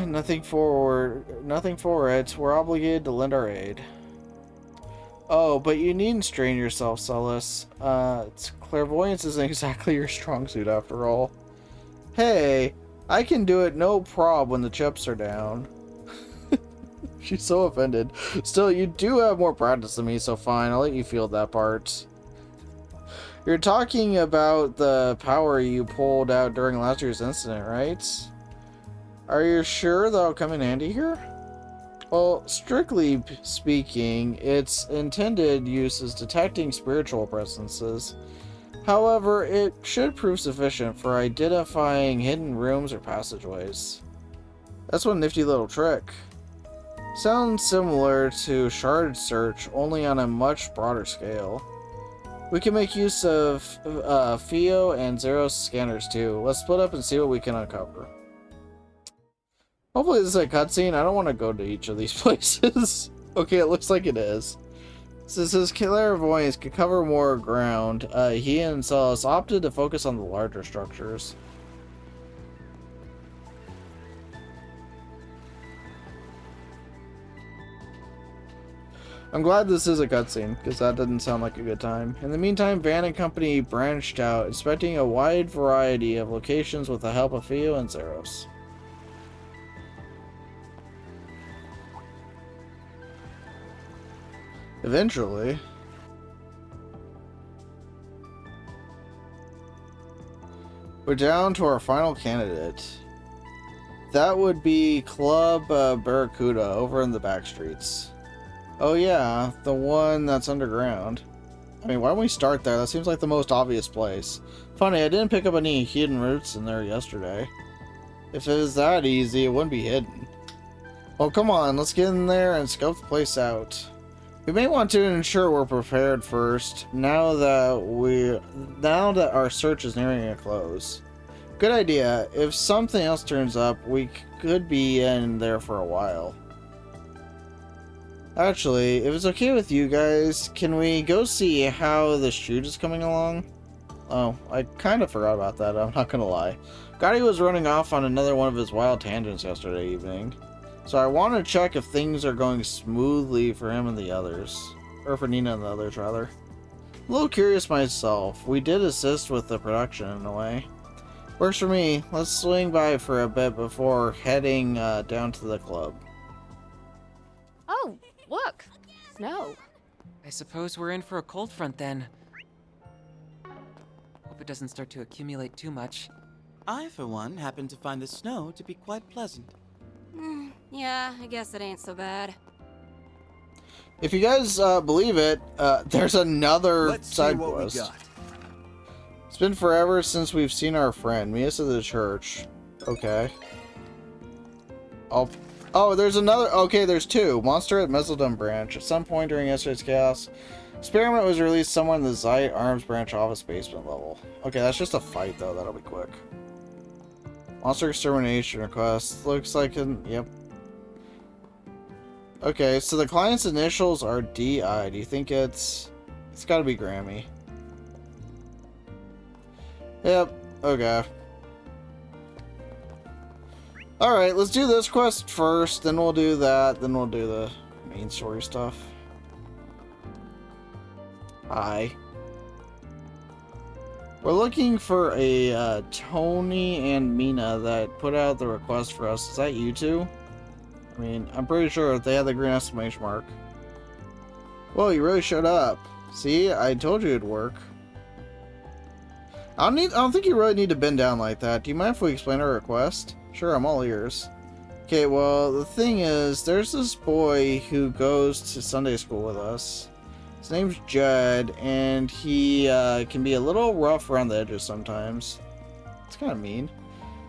Nothing for it. We're obligated to lend our aid. Oh, but you needn't strain yourself, Celis. Clairvoyance isn't exactly your strong suit after all. Hey, I can do it no prob when the chips are down. She's so offended. Still, you do have more practice than me, so fine. I'll let you field that part. You're talking about the power you pulled out during last year's incident, right? Are you sure that'll come in handy here? Well, strictly speaking, its intended use is detecting spiritual presences. However, it should prove sufficient for identifying hidden rooms or passageways. That's one nifty little trick. Sounds similar to Shard Search, only on a much broader scale. We can make use of Fio and Zeros scanners too. Let's split up and see what we can uncover. Hopefully this is a cutscene. I don't want to go to each of these places. Okay, it looks like it is. Since his clairvoyance could cover more ground, he and Celis opted to focus on the larger structures. I'm glad this is a cutscene, because that didn't sound like a good time. In the meantime, Van and company branched out, inspecting a wide variety of locations with the help of Fio and Zeros. Eventually, we're down to our final candidate. That would be Club Barracuda over in the back streets. Oh yeah, the one that's underground. I mean, why don't we start there? That seems like the most obvious place. Funny, I didn't pick up any hidden routes in there yesterday. If it was that easy, it wouldn't be hidden. Well, come on, let's get in there and scope the place out. We may want to ensure we're prepared first, now that our search is nearing a close. Good idea. If something else turns up, we could be in there for a while. Actually, if it's okay with you guys, can we go see how the shoot is coming along? Oh, I kind of forgot about that, I'm not gonna lie. Gotti was running off on another one of his wild tangents yesterday evening. So I want to check if things are going smoothly for him and the others. Or for Nina and the others, rather. A little curious myself. We did assist with the production in a way. Works for me. Let's swing by for a bit before heading down to the club. Oh, look! Snow. I suppose we're in for a cold front then. Hope it doesn't start to accumulate too much. I, for one, happen to find the snow to be quite pleasant. Yeah, I guess it ain't so bad. If you guys believe it, there's another side quest. It's been forever since we've seen our friend. Meet us at the church. Okay. Oh, there's another. Okay, there's two. Monster at Mezzaldum branch. At some point during yesterday's chaos, experiment was released somewhere in the Zeit Arms branch office basement level. Okay, that's just a fight though. That'll be quick. Monster extermination request. Looks like an. Yep. Okay, so the client's initials are DI. Do you think it's gotta be Grammy? Yep, okay. Alright, let's do this quest first, then we'll do that, then we'll do the main story stuff. Hi. We're looking for a Tony and Mina that put out the request for us. Is that you two? I mean, I'm pretty sure they had the green exclamation mark. Whoa, you really showed up. See, I told you it'd work. I don't think you really need to bend down like that. Do you mind if we explain our request? Sure, I'm all ears. Okay, well, the thing is, there's this boy who goes to Sunday school with us. His name's Judd, and he can be a little rough around the edges sometimes. It's kind of mean.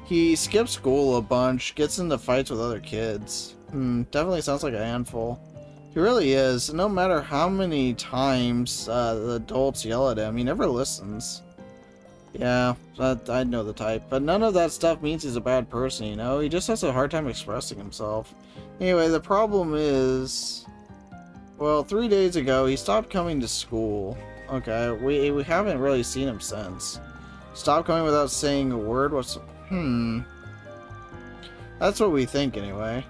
He skips school a bunch, gets into fights with other kids. Definitely sounds like a handful. He really is. No matter how many times the adults yell at him, he never listens. Yeah, I know the type. But none of that stuff means he's a bad person, you know? He just has a hard time expressing himself. Anyway, the problem is... Well, 3 days ago, he stopped coming to school. Okay, we haven't really seen him since. Stopped coming without saying a word. That's what we think, anyway.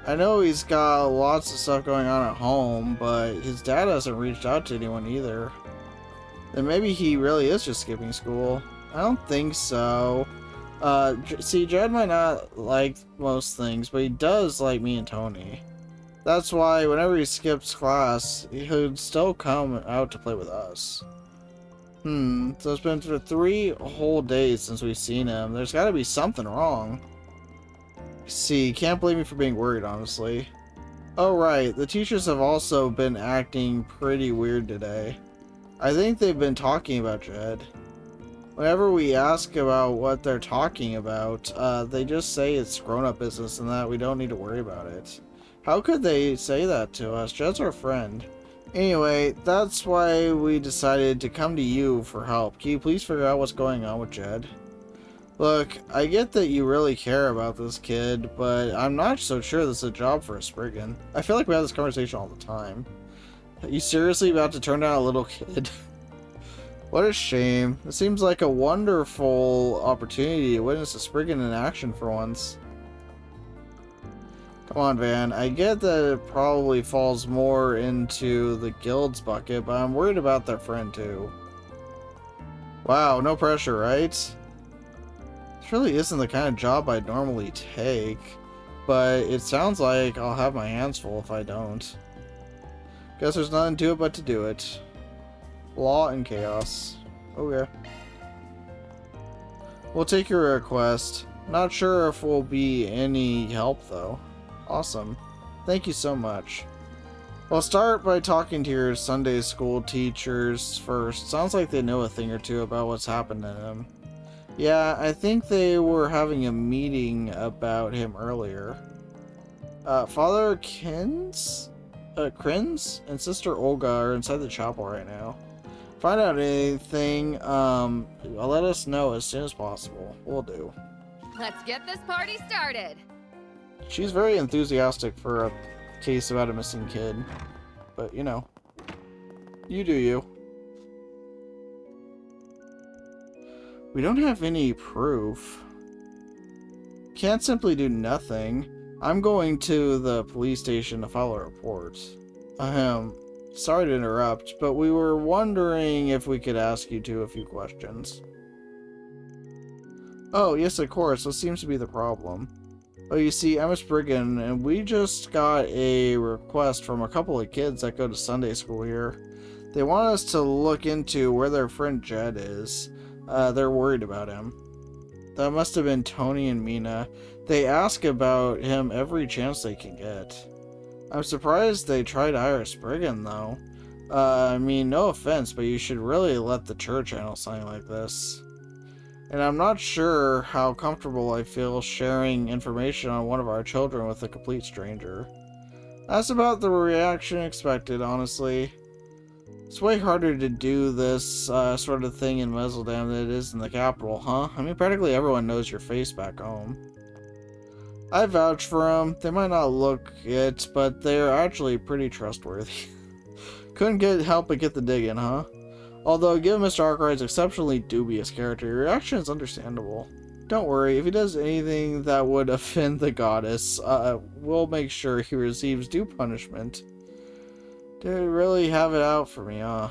I know he's got lots of stuff going on at home, but his dad hasn't reached out to anyone either. Then maybe he really is just skipping school. I don't think so. See, Jed might not like most things, but he does like me and Tony. That's why whenever he skips class, he'd still come out to play with us. So it's been for 3 whole days since we've seen him. There's gotta be something wrong. See, can't blame me for being worried, honestly. Oh right, the teachers have also been acting pretty weird today. I think they've been talking about Jed. Whenever we ask about what they're talking about, they just say it's grown-up business and that we don't need to worry about it. How could they say that to us? Jed's our friend. Anyway, that's why we decided to come to you for help. Can you please figure out what's going on with Jed? Look, I get that you really care about this kid, but I'm not so sure this is a job for a Spriggan. I feel like we have this conversation all the time. Are you seriously about to turn down a little kid? What a shame. It seems like a wonderful opportunity to witness a Spriggan in action for once. Come on, Van. I get that it probably falls more into the guild's bucket, but I'm worried about their friend too. Wow, no pressure, right? This really isn't the kind of job I'd normally take, but it sounds like I'll have my hands full if I don't. Guess there's nothing to it but to do it. Law and chaos. Okay. We'll take your request. Not sure if we'll be any help though. Awesome. Thank you so much. Well, start by talking to your Sunday school teachers first. Sounds like they know a thing or two about what's happened to him. Yeah, I think they were having a meeting about him earlier. Father Krins and Sister Olga are inside the chapel right now. Find out anything, let us know as soon as possible. Will do. Let's get this party started. She's very enthusiastic for a case about a missing kid. But, you know. You do you. We don't have any proof. Can't simply do nothing. I'm going to the police station to file a report. Sorry to interrupt, but we were wondering if we could ask you two a few questions. Oh, yes, of course. What seems to be the problem? Oh, you see, I'm a Spriggan, and we just got a request from a couple of kids that go to Sunday school here. They want us to look into where their friend Jed is. They're worried about him. That must have been Tony and Mina. They ask about him every chance they can get. I'm surprised they tried to hire a Spriggan, though. I mean, no offense, but you should really let the church handle something like this. And I'm not sure how comfortable I feel sharing information on one of our children with a complete stranger. That's about the reaction expected, honestly. It's way harder to do this sort of thing in Messeldam than it is in the capital, huh? I mean, practically everyone knows your face back home. I vouch for them. They might not look it, but they're actually pretty trustworthy. Couldn't help but get the dig in, huh? Although, given Mr. Arkwright's exceptionally dubious character, your reaction is understandable. Don't worry, if he does anything that would offend the goddess, we'll make sure he receives due punishment. They really have it out for me, huh?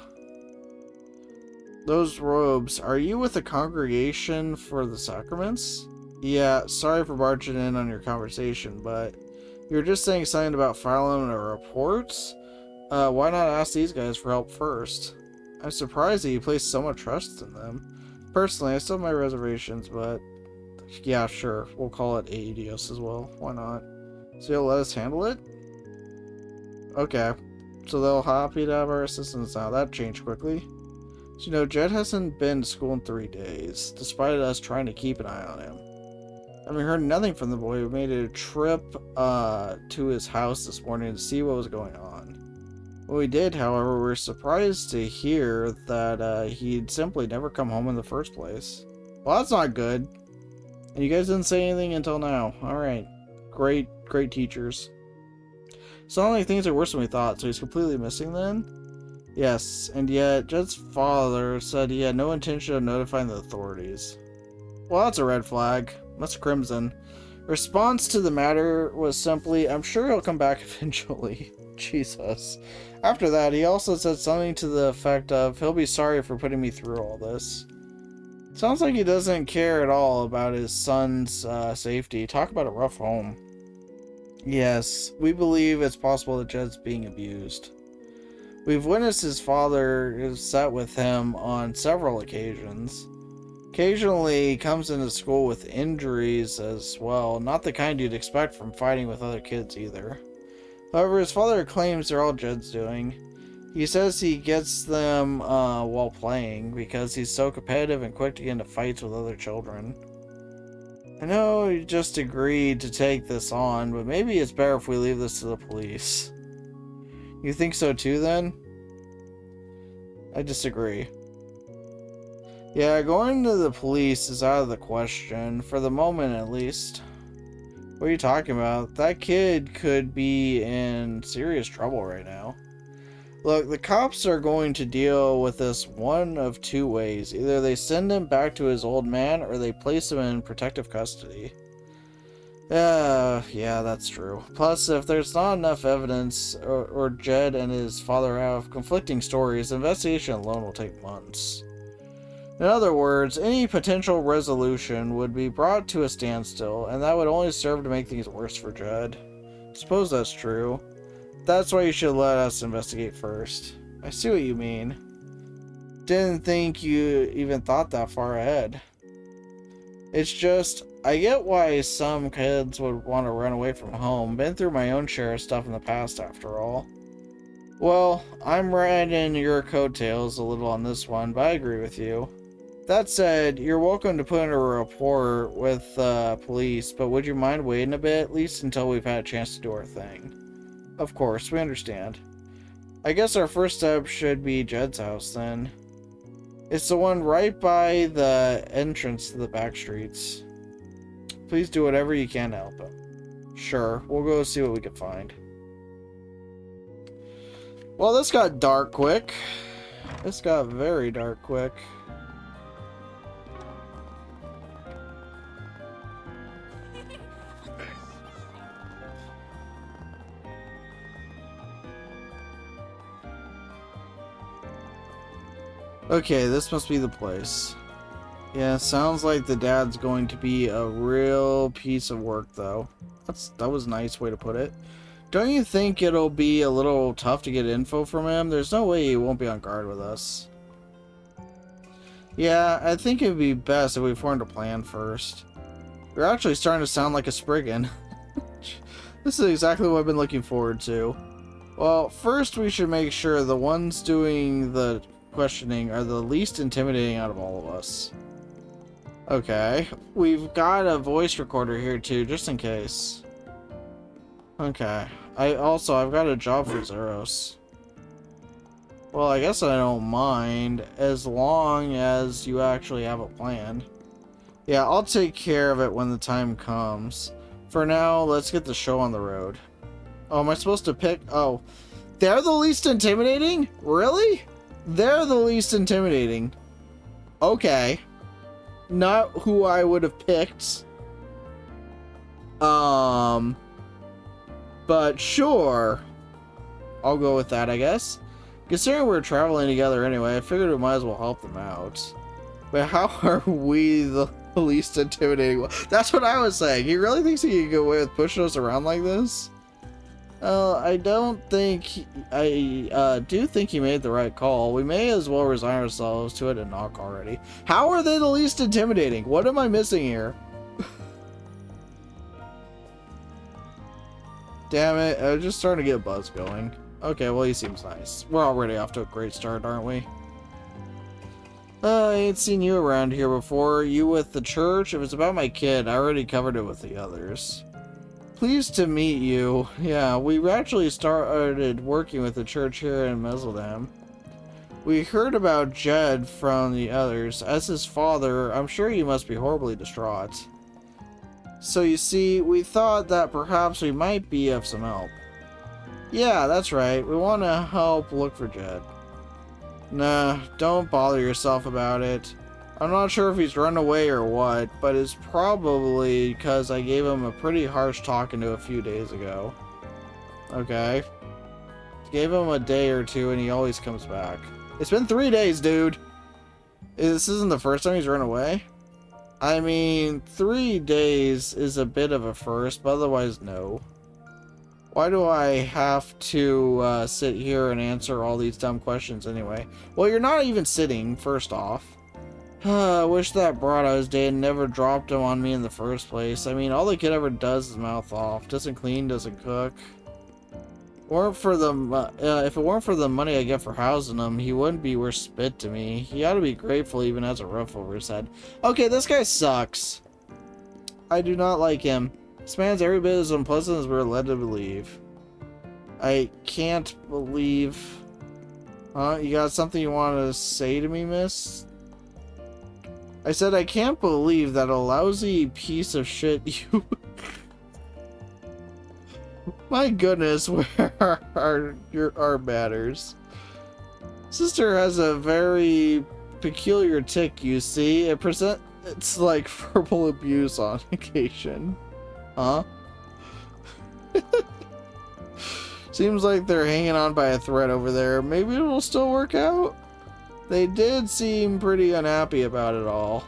Those robes, are you with the congregation for the sacraments? Yeah, sorry for barging in on your conversation, but you were just saying something about filing a report? Why not ask these guys for help first? I'm surprised that you placed so much trust in them. Personally, I still have my reservations, but yeah, sure. We'll call it AEDS as well. Why not? So you'll let us handle it? Okay. So they'll happy to have our assistance now. That changed quickly. So, you know, Jed hasn't been to school in 3 days, despite us trying to keep an eye on him. I mean, heard nothing from the boy. We made a trip to his house this morning to see what was going on. When we did, however, we were surprised to hear that he'd simply never come home in the first place. Well, that's not good. And you guys didn't say anything until now. Alright. Great teachers. Sounds like things are worse than we thought, so he's completely missing then? Yes, and yet Jed's father said he had no intention of notifying the authorities. Well, that's a red flag. That's crimson. Response to the matter was simply, I'm sure he'll come back eventually. Jesus. After that, he also said something to the effect of, he'll be sorry for putting me through all this. Sounds like he doesn't care at all about his son's safety. Talk about a rough home. Yes, we believe it's possible that Jed's being abused. We've witnessed his father is set with him on several occasions. Occasionally, he comes into school with injuries as well, not the kind you'd expect from fighting with other kids either. However, his father claims they're all Jed's doing. He says he gets them while playing because he's so competitive and quick to get into fights with other children. I know he just agreed to take this on, but maybe it's better if we leave this to the police. You think so too, then? I disagree. Yeah, going to the police is out of the question, for the moment at least. What are you talking about? That kid could be in serious trouble right now. Look, the cops are going to deal with this one of two ways. Either they send him back to his old man, or they place him in protective custody. Yeah, that's true. Plus, if there's not enough evidence, or Jed and his father have conflicting stories, the investigation alone will take months. In other words, any potential resolution would be brought to a standstill, and that would only serve to make things worse for Jed. Suppose that's true. That's why you should let us investigate first. I see what you mean. Didn't think you even thought that far ahead. It's just, I get why some kids would want to run away from home. Been through my own share of stuff in the past, after all. Well, I'm riding your coattails a little on this one, but I agree with you. That said, you're welcome to put in a report with police, but would you mind waiting a bit, at least until we've had a chance to do our thing? Of course, we understand. I guess our first step should be Jed's house, then. It's the one right by the entrance to the back streets. Please do whatever you can to help him. Sure, we'll go see what we can find. Well, this got dark quick. This got very dark quick. Okay, this must be the place. Yeah, sounds like the dad's going to be a real piece of work, though. That was a nice way to put it. Don't you think it'll be a little tough to get info from him? There's no way he won't be on guard with us. Yeah, I think it'd be best if we formed a plan first. We're actually starting to sound like a Spriggan. This is exactly what I've been looking forward to. Well, first we should make sure the ones doing the questioning are the least intimidating out of all of us. Okay, we've got a voice recorder here too, just in case. Okay, I've got a job for Zeros. Well, I guess I don't mind, as long as you actually have a plan. Yeah, I'll take care of it when the time comes. For now, let's get the show on the road. Oh, am I supposed to pick? Oh, they're the least intimidating? Really? They're the least intimidating. Okay. Not who I would have picked. But sure. I'll go with that, I guess. Considering we're traveling together anyway, I figured we might as well help them out. But how are we the least intimidating? That's what I was saying. He really thinks he can get away with pushing us around like this? I don't think... I do think he made the right call. We may as well resign ourselves to it and knock already. How are they the least intimidating? What am I missing here? Damn it, I was just starting to get Buzz going. Okay, well, he seems nice. We're already off to a great start, aren't we? I ain't seen you around here before. You with the church? If it's about my kid, I already covered it with the others. Pleased to meet you. Yeah, we actually started working with the church here in Messeldam. We heard about Jed from the others. As his father, I'm sure you must be horribly distraught. So you see, we thought that perhaps we might be of some help. Yeah, that's right. We want to help look for Jed. Nah, don't bother yourself about it. I'm not sure if he's run away or what, but it's probably because I gave him a pretty harsh talking to a few days ago. Okay. Gave him a day or two and he always comes back. It's been 3 days, dude! This isn't the first time he's run away? I mean, 3 days is a bit of a first, but otherwise no. Why do I have to sit here and answer all these dumb questions anyway? Well, you're not even sitting, first off. I wish that Bravos day had never dropped him on me in the first place. I mean, all the kid ever does is mouth off. Doesn't clean, doesn't cook. If it weren't for the money I get for housing him, he wouldn't be worth spit to me. He ought to be grateful he even has a roof over his head. Okay, this guy sucks. I do not like him. This man's every bit as unpleasant as we're led to believe. I can't believe... Huh? You got something you want to say to me, miss? I said I can't believe that a lousy piece of shit you... My goodness, where are our manners? Sister has a very peculiar tick, you see. It's like verbal abuse on occasion. Huh? Seems like they're hanging on by a thread over there. Maybe it'll still work out? They did seem pretty unhappy about it all.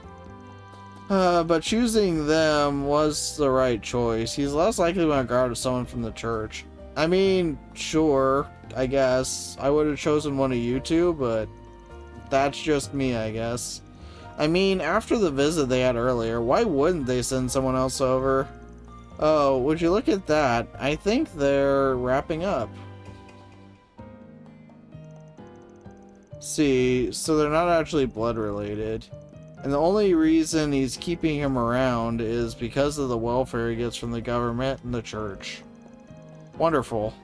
But choosing them was the right choice. He's less likely to be on guard with someone from the church. I mean, sure, I guess. I would have chosen one of you two, but that's just me, I guess. I mean, after the visit they had earlier, why wouldn't they send someone else over? Oh, would you look at that? I think they're wrapping up. See, so they're not actually blood related. And the only reason he's keeping him around is because of the welfare he gets from the government and the church. Wonderful.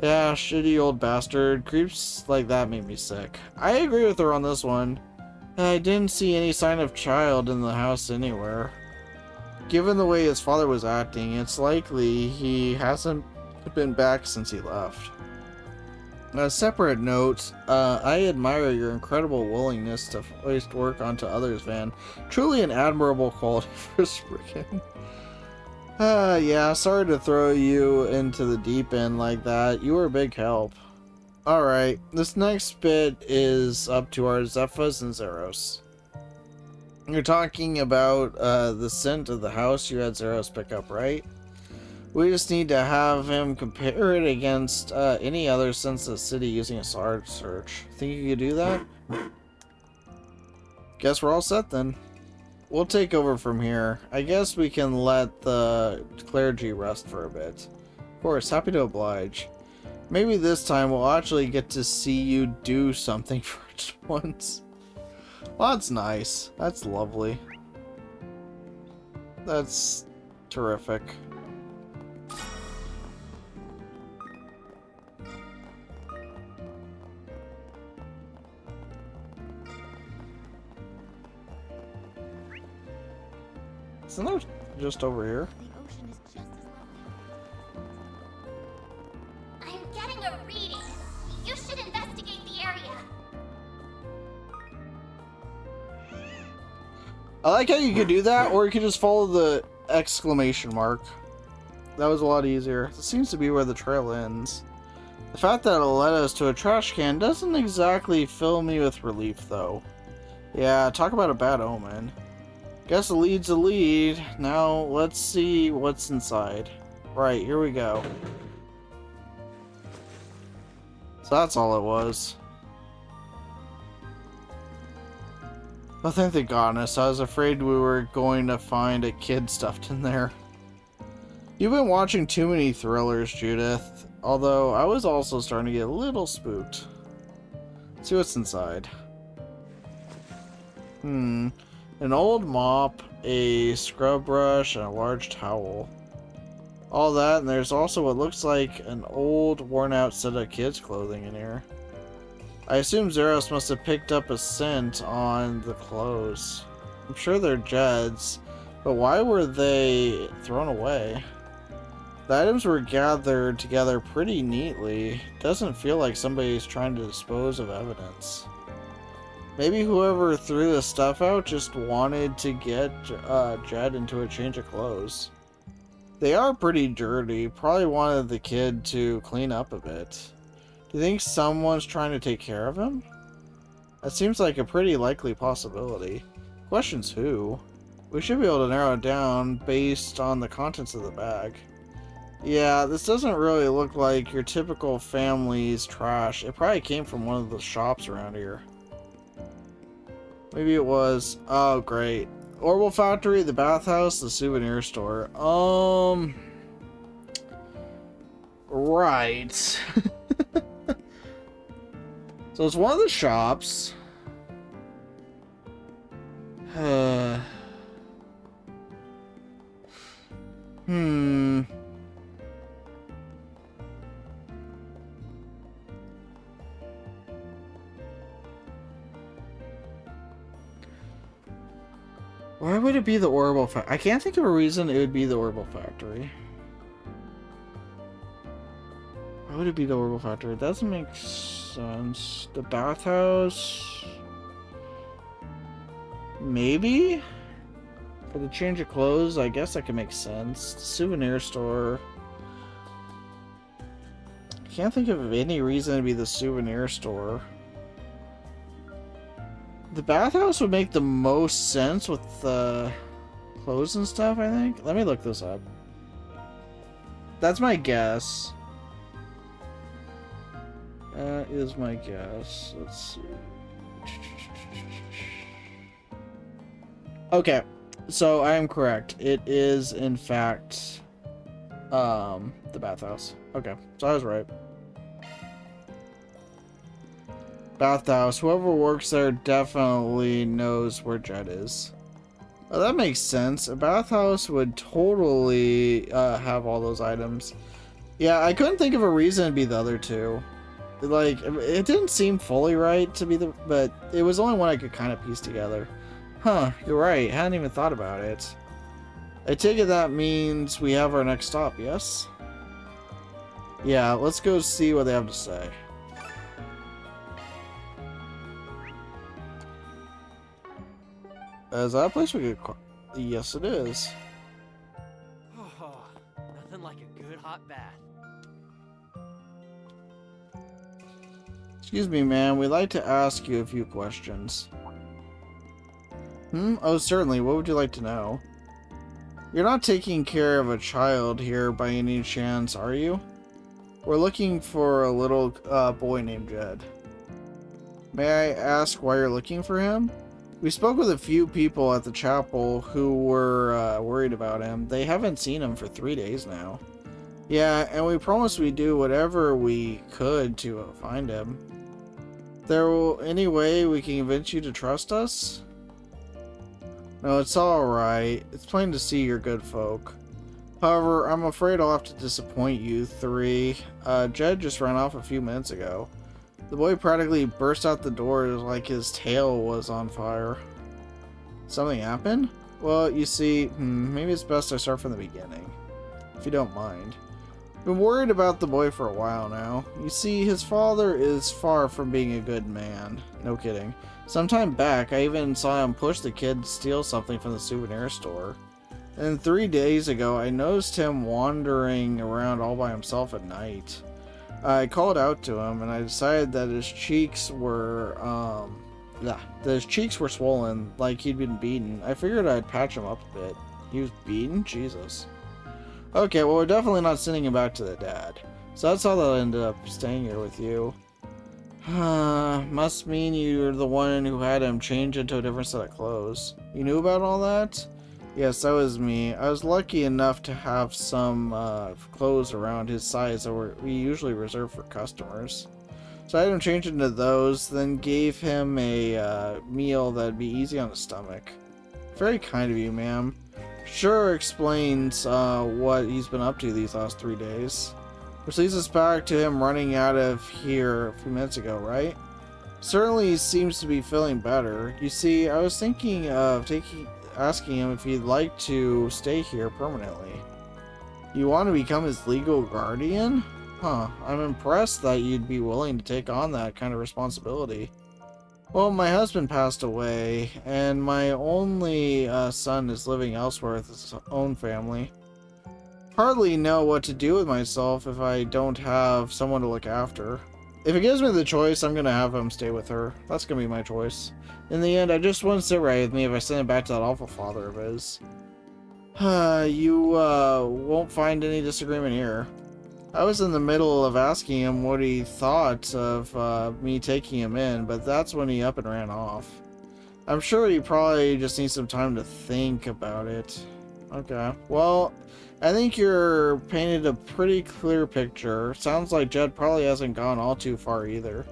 Yeah, shitty old bastard. Creeps like that make me sick. I agree with her on this one. I didn't see any sign of child in the house anywhere. Given the way his father was acting, it's likely he hasn't been back since he left. A separate note, I admire your incredible willingness to waste work onto others, Van. Truly an admirable quality for a Spriggan. Yeah, sorry to throw you into the deep end like that. You were a big help. Alright, this next bit is up to our Zephas and Zeros. You're talking about the scent of the house you had Zeros pick up, right? We just need to have him compare it against any other scents of the city using a SAR search. Think you could do that? Guess we're all set then. We'll take over from here. I guess we can let the clergy rest for a bit. Of course, happy to oblige. Maybe this time we'll actually get to see you do something for once. Well, that's nice. That's lovely. That's terrific. Isn't there just over here? The ocean is just as lovely. I'm getting a reading. You should investigate the area. I like how you could do that, or you could just follow the exclamation mark. That was a lot easier. It seems to be where the trail ends. The fact that it led us to a trash can doesn't exactly fill me with relief, though. Yeah, talk about a bad omen. Guess a lead's a lead. Now, let's see what's inside. Right, here we go. So that's all it was. I think they got us. I was afraid we were going to find a kid stuffed in there. You've been watching too many thrillers, Judith. Although, I was also starting to get a little spooked. Let's see what's inside. An old mop, a scrub brush, and a large towel. All that, and there's also what looks like an old, worn-out set of kids' clothing in here. I assume Zeros must have picked up a scent on the clothes. I'm sure they're Jed's, but why were they thrown away? The items were gathered together pretty neatly. Doesn't feel like somebody's trying to dispose of evidence. Maybe whoever threw the stuff out just wanted to get Jed into a change of clothes. They are pretty dirty. Probably wanted the kid to clean up a bit. Do you think someone's trying to take care of him? That seems like a pretty likely possibility. Question's who? We should be able to narrow it down based on the contents of the bag. Yeah, this doesn't really look like your typical family's trash. It probably came from one of the shops around here. Maybe it was. Oh, great. Orbital Factory, the bathhouse, the souvenir store. Right. So it's one of the shops. Why would it be the Orbital Factory? I can't think of a reason it would be the Orbital Factory. Why would it be the Orbital Factory? It doesn't make sense. The bathhouse? Maybe? For the change of clothes, I guess that could make sense. The souvenir store. I can't think of any reason to be the souvenir store. The bathhouse would make the most sense with the clothes and stuff, I think. Let me look this up. That's my guess. That is my guess. Let's see. Okay, so I am correct. It is, in fact, the bathhouse. Okay, so I was right. Bathhouse. Whoever works there definitely knows where Jed is. Oh, that makes sense. A bathhouse would totally have all those items. Yeah, I couldn't think of a reason to be the other two. Like, it didn't seem fully right to be the... But it was only one I could kind of piece together. Huh, you're right. I hadn't even thought about it. I take it that means we have our next stop, yes? Yeah, let's go see what they have to say. Is that a place we could... Yes, it is. Oh, nothing like a good hot bath. Excuse me, ma'am. We'd like to ask you a few questions. Oh, certainly. What would you like to know? You're not taking care of a child here by any chance, are you? We're looking for a little boy named Jed. May I ask why you're looking for him? We spoke with a few people at the chapel who were worried about him. They haven't seen him for 3 days now. Yeah, and we promised we'd do whatever we could to find him. Any way we can convince you to trust us? No, it's alright. It's plain to see you're good folk. However, I'm afraid I'll have to disappoint you three. Jed just ran off a few minutes ago. The boy practically burst out the door like his tail was on fire. Something happened? Well, you see, maybe it's best I start from the beginning, if you don't mind. Been worried about the boy for a while now. You see, his father is far from being a good man. No kidding. Sometime back, I even saw him push the kid to steal something from the souvenir store. And 3 days ago, I noticed him wandering around all by himself at night. I called out to him, and I decided that his cheeks were, swollen, like he'd been beaten. I figured I'd patch him up a bit. He was beaten? Jesus. Okay, well, we're definitely not sending him back to the dad. So that's how they'll end up staying here with you. Must mean you're the one who had him change into a different set of clothes. You knew about all that? Yes, that was me. I was lucky enough to have some clothes around his size that we usually reserve for customers. So I had him change into those, then gave him a meal that'd be easy on his stomach. Very kind of you, ma'am. Sure explains what he's been up to these last 3 days. Which leads us back to him running out of here a few minutes ago, right? Certainly he seems to be feeling better. You see, I was thinking of asking him if he'd like to stay here permanently. You want to become his legal guardian? Huh, I'm impressed that you'd be willing to take on that kind of responsibility. Well, my husband passed away, and my only son is living elsewhere with his own family. Hardly know what to do with myself if I don't have someone to look after. If it gives me the choice, I'm gonna have him stay with her. That's gonna be my choice. In the end, I just wouldn't sit right with me if I sent him back to that awful father of his. You won't find any disagreement here. I was in the middle of asking him what he thought of me taking him in, but that's when he up and ran off. I'm sure he probably just needs some time to think about it. Okay, well, I think you're painted a pretty clear picture. Sounds like Jed probably hasn't gone all too far either.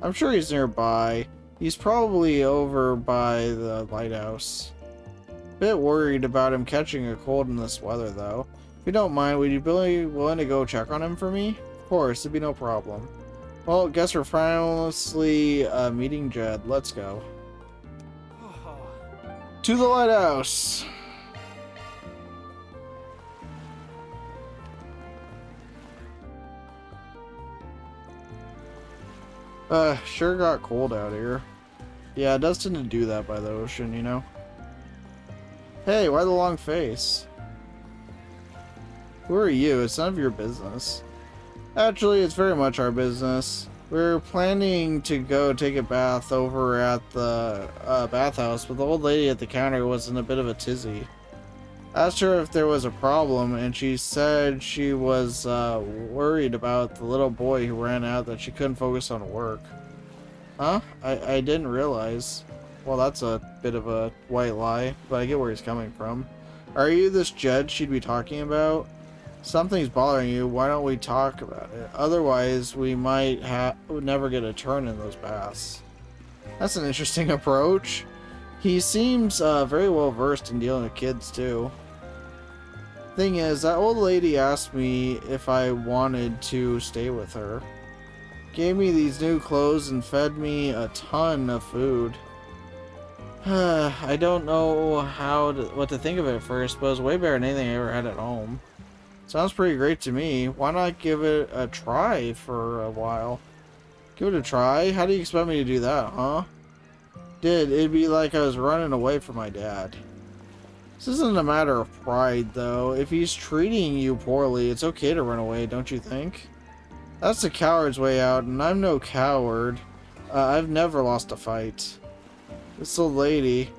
I'm sure he's nearby. He's probably over by the lighthouse. Bit worried about him catching a cold in this weather, though. If you don't mind, would you be willing to go check on him for me? Of course, it'd be no problem. Well, guess we're finally meeting Jed. Let's go. To the lighthouse! Sure got cold out here. Yeah, it does tend to do that by the ocean, you know? Hey, why the long face? Who are you? It's none of your business. Actually, it's very much our business. We're planning to go take a bath over at the bathhouse, but the old lady at the counter was in a bit of a tizzy. Asked her if there was a problem, and she said she was worried about the little boy who ran out, that she couldn't focus on work. Huh? I didn't realize. Well, that's a bit of a white lie, but I get where he's coming from. Are you this Jed she'd be talking about? Something's bothering you, why don't we talk about it? Otherwise, we might never get a turn in those baths. That's an interesting approach. He seems very well versed in dealing with kids, too. Thing is, that old lady asked me if I wanted to stay with her. Gave me these new clothes and fed me a ton of food. I don't know what to think of it at first, but it was way better than anything I ever had at home. Sounds pretty great to me. Why not give it a try for a while? Give it a try? How do you expect me to do that, huh? It'd be like I was running away from my dad. This isn't a matter of pride, though. If he's treating you poorly, it's okay to run away, don't you think? That's the coward's way out, and I'm no coward. I've never lost a fight. This old lady,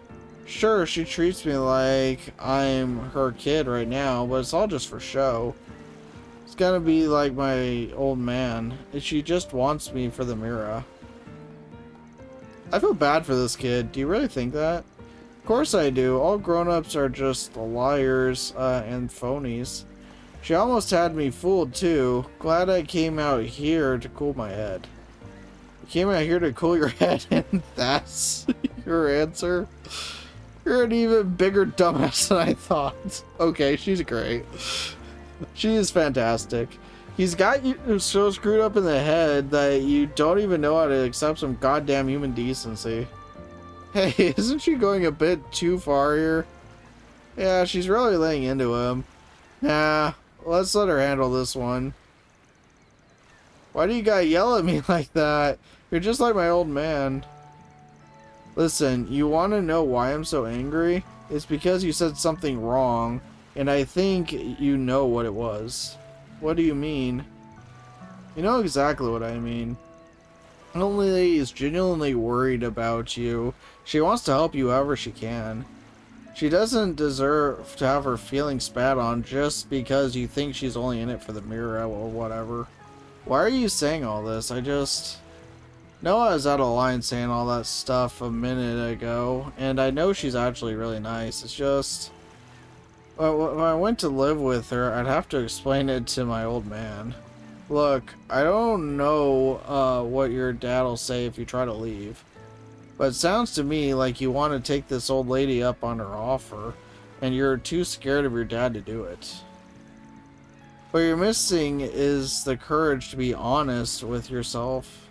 sure, she treats me like I'm her kid right now, but it's all just for show. It's gonna be like my old man, and she just wants me for the mirror. I feel bad for this kid. Do you really think that? Of course I do. All grown-ups are just liars and phonies. She almost had me fooled too. Glad I came out here to cool my head. You came out here to cool your head, and that's your answer? You're an even bigger dumbass than I thought. Okay, she's great. She is fantastic. He's got you so screwed up in the head that you don't even know how to accept some goddamn human decency. Hey, isn't she going a bit too far here? Yeah, she's really laying into him. Nah, let's let her handle this one. Why do you gotta yell at me like that? You're just like my old man. Listen, you want to know why I'm so angry? It's because you said something wrong, and I think you know what it was. What do you mean? You know exactly what I mean. The old lady is genuinely worried about you. She wants to help you however she can. She doesn't deserve to have her feelings spat on just because you think she's only in it for the mirror or whatever. Why are you saying all this? I know I was out of line saying all that stuff a minute ago, and I know she's actually really nice. It's just, when I went to live with her, I'd have to explain it to my old man. Look, I don't know what your dad will say if you try to leave, but it sounds to me like you want to take this old lady up on her offer, and you're too scared of your dad to do it. What you're missing is the courage to be honest with yourself.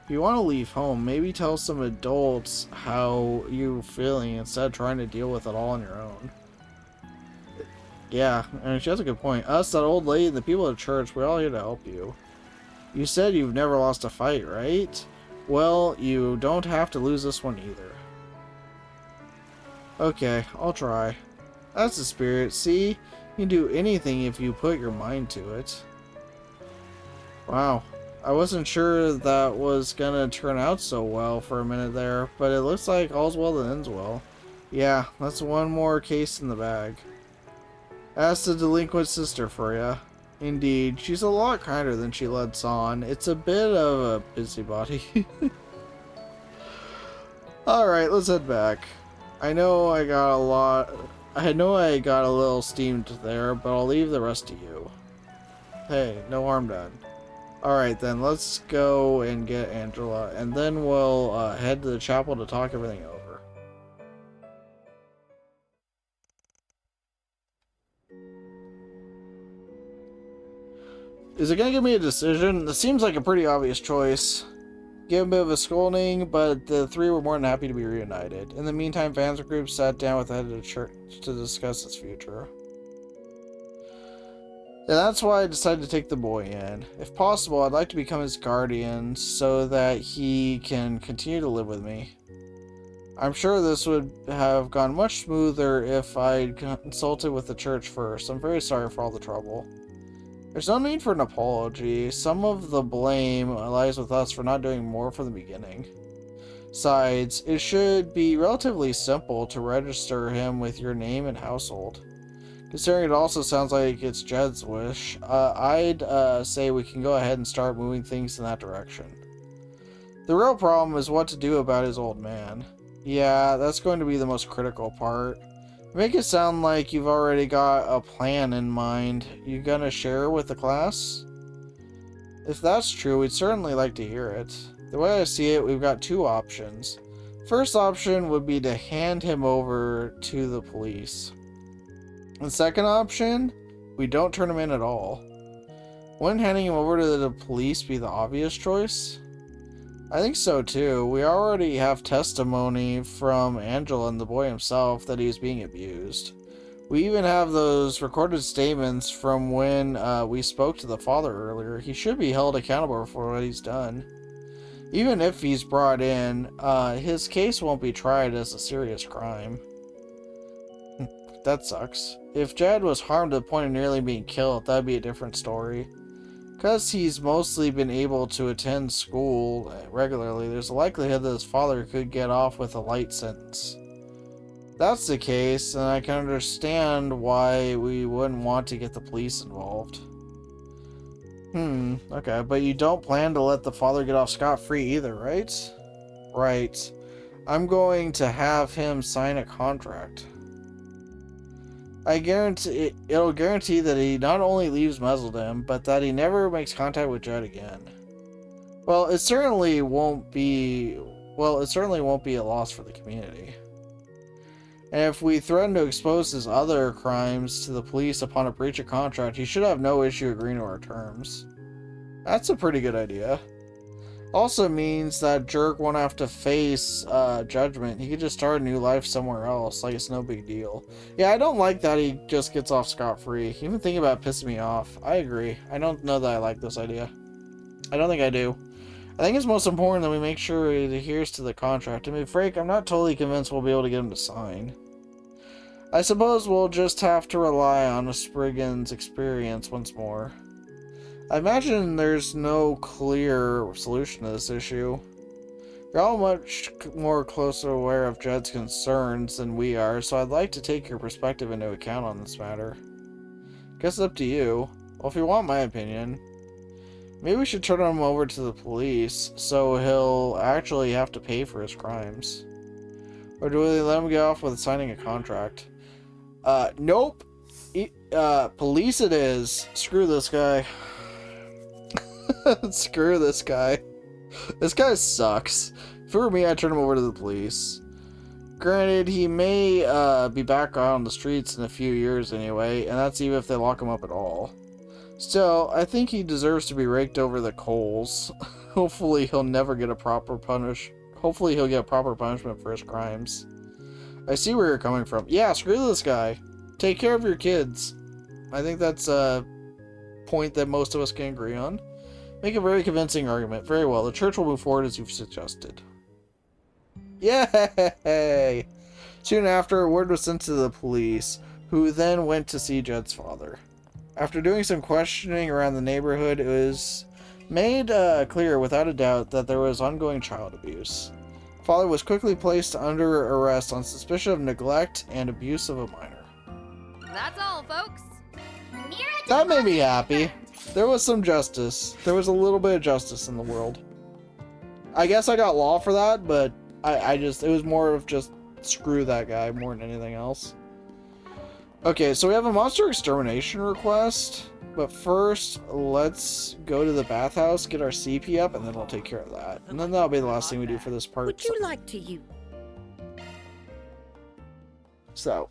If you want to leave home, maybe tell some adults how you're feeling instead of trying to deal with it all on your own. Yeah, and she has a good point. Us, that old lady, and the people at church, we're all here to help you. You said you've never lost a fight, right? Well, you don't have to lose this one either. Okay, I'll try. That's the spirit. See? You can do anything if you put your mind to it. Wow. I wasn't sure that was gonna turn out so well for a minute there, but it looks like all's well that ends well. Yeah, that's one more case in the bag. That's the delinquent sister for ya. Indeed, she's a lot kinder than she lets on. It's a bit of a busybody. Alright, let's head back. I know I got a little steamed there, but I'll leave the rest to you. Hey, no harm done. Alright then, let's go and get Angela, and then we'll head to the chapel to talk everything over. Is it gonna give me a decision? This seems like a pretty obvious choice. Give a bit of a scolding, but the three were more than happy to be reunited. In the meantime, fans and groups sat down with the head of the church to discuss its future. And that's why I decided to take the boy in. If possible, I'd like to become his guardian so that he can continue to live with me. I'm sure this would have gone much smoother if I'd consulted with the church first. I'm very sorry for all the trouble. There's no need for an apology. Some of the blame lies with us for not doing more from the beginning. Besides, it should be relatively simple to register him with your name and household. Considering it also sounds like it's Jed's wish, I'd say we can go ahead and start moving things in that direction. The real problem is what to do about his old man. Yeah, that's going to be the most critical part. Make it sound like you've already got a plan in mind. You gonna share with the class? If that's true, we'd certainly like to hear it. The way I see it, we've got two options. First option would be to hand him over to the police. The second option, we don't turn him in at all. Wouldn't handing him over to the police be the obvious choice? I think so too. We already have testimony from Angela and the boy himself that he's being abused. We even have those recorded statements from when we spoke to the father earlier. He should be held accountable for what he's done. Even if he's brought in, his case won't be tried as a serious crime. That sucks. If Jed was harmed to the point of nearly being killed, that'd be a different story. Because he's mostly been able to attend school regularly, there's a likelihood that his father could get off with a light sentence. If that's the case, then I can understand why we wouldn't want to get the police involved. Okay, but you don't plan to let the father get off scot-free either, right? Right. I'm going to have him sign a contract. I guarantee it'll guarantee that he not only leaves Mezzledam, but that he never makes contact with Judd again. Well, it certainly won't be a loss for the community. And if we threaten to expose his other crimes to the police upon a breach of contract, he should have no issue agreeing to our terms. That's a pretty good idea. Also means that jerk won't have to face judgment. He could just start a new life somewhere else, like it's no big deal. Yeah, I don't like that he just gets off scot-free. Even thinking about it pissing me off. I agree. I don't know that I like this idea. I don't think I do. I think it's most important that we make sure he adheres to the contract. To be frank, I'm not totally convinced we'll be able to get him to sign. I suppose we'll just have to rely on a Spriggan's experience once more. I imagine there's no clear solution to this issue. You're all much more closely aware of Judd's concerns than we are, so I'd like to take your perspective into account on this matter. Guess it's up to you. Well, if you want my opinion, maybe we should turn him over to the police, so he'll actually have to pay for his crimes. Or do we let him get off with signing a contract? Nope. Police it is. Screw this guy. Screw this guy. This guy sucks. If it were me, I'd turn him over to the police. Granted, he may be back out on the streets in a few years anyway, and that's even if they lock him up at all. Still, I think he deserves to be raked over the coals. Hopefully he'll get a proper punishment for his crimes. I see where you're coming from. Yeah, screw this guy. Take care of your kids. I think that's a point that most of us can agree on. Make a very convincing argument. Very well. The church will move forward as you've suggested. Yay! Soon after, word was sent to the police, who then went to see Judd's father. After doing some questioning around the neighborhood, it was made clear without a doubt that there was ongoing child abuse. Father was quickly placed under arrest on suspicion of neglect and abuse of a minor. That's all, folks. That made me happy. There was some justice. There was a little bit of justice in the world. I guess I got law for that, but it was more of just screw that guy more than anything else. Okay, so we have a monster extermination request, but first let's go to the bathhouse, get our CP up, and then I'll take care of that. And then that'll be the last thing we do for this part. Would you like to use? So,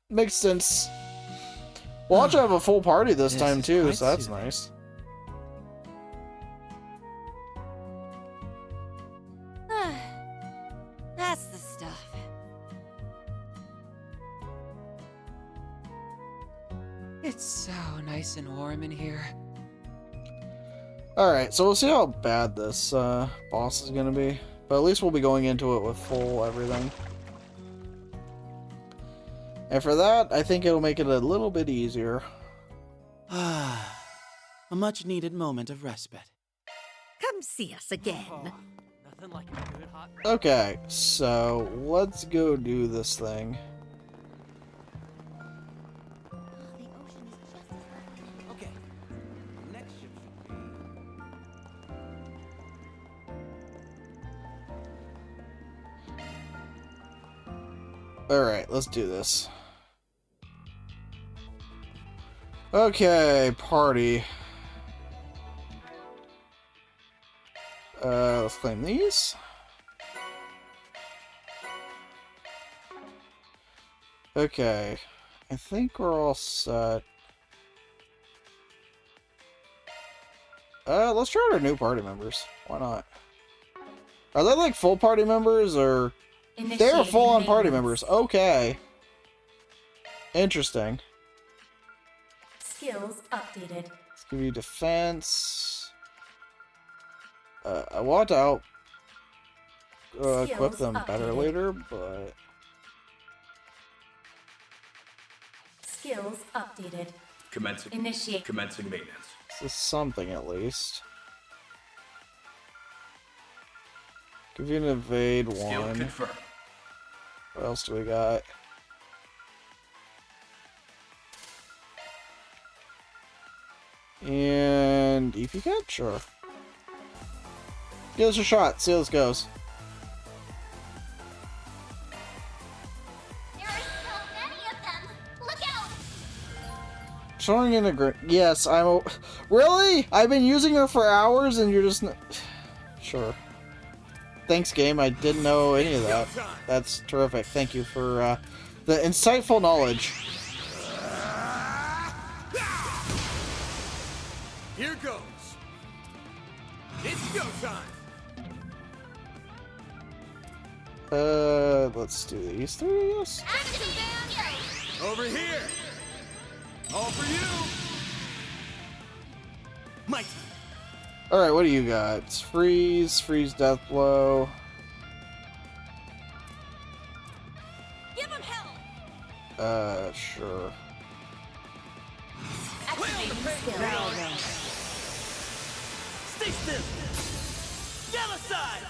makes sense. We'll actually have a full party this time too, so that's nice. That's the stuff. It's so nice and warm in here. Alright, so we'll see how bad this boss is gonna be. But at least we'll be going into it with full everything. And for that, I think it'll make it a little bit easier. Ah, a much-needed moment of respite. Come see us again. Nothing like a good hot. Okay, so let's go do this thing. Okay. Next ship should be. Alright, let's do this. Okay, party. Let's claim these. Okay, I think we're all set. Let's try out our new party members. Why not? Are they like full party members or... They're full-on party members. Okay. Interesting. Skills updated. Let's give you defense. I want to equip them better later, but... Skills updated. Commencing maintenance. This is something at least. Give you an evade one. Confirmed. What else do we got? And EP cat? Sure. Give us a shot. See how this goes. There are so many of them. Look out! Showing integrate. Yes, really? I've been using her for hours and you're just sure. Thanks, game. I didn't know any of that. That's terrific. Thank you for the insightful knowledge. Here goes. It's go time. Let's do these three, yes. Over here. All for you. Mike. Alright, what do you got? It's freeze, death blow. Give him hell! Sure. Stay still. Get aside.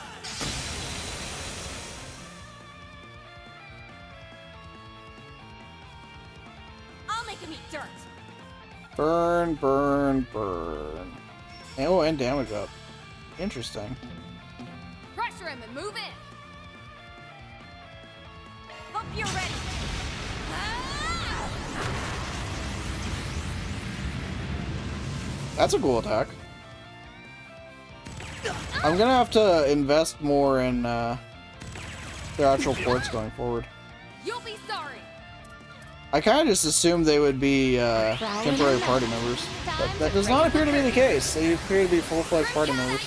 I'll make him eat dirt. Burn, burn, burn. Oh, and damage up. Interesting. Pressure him and move in. Hope you're ready. That's a cool attack. I'm gonna have to invest more in their actual ports going forward. You'll be sorry. I kind of just assumed they would be temporary party members, but that does not appear to be the case. They appear to be full-fledged party members.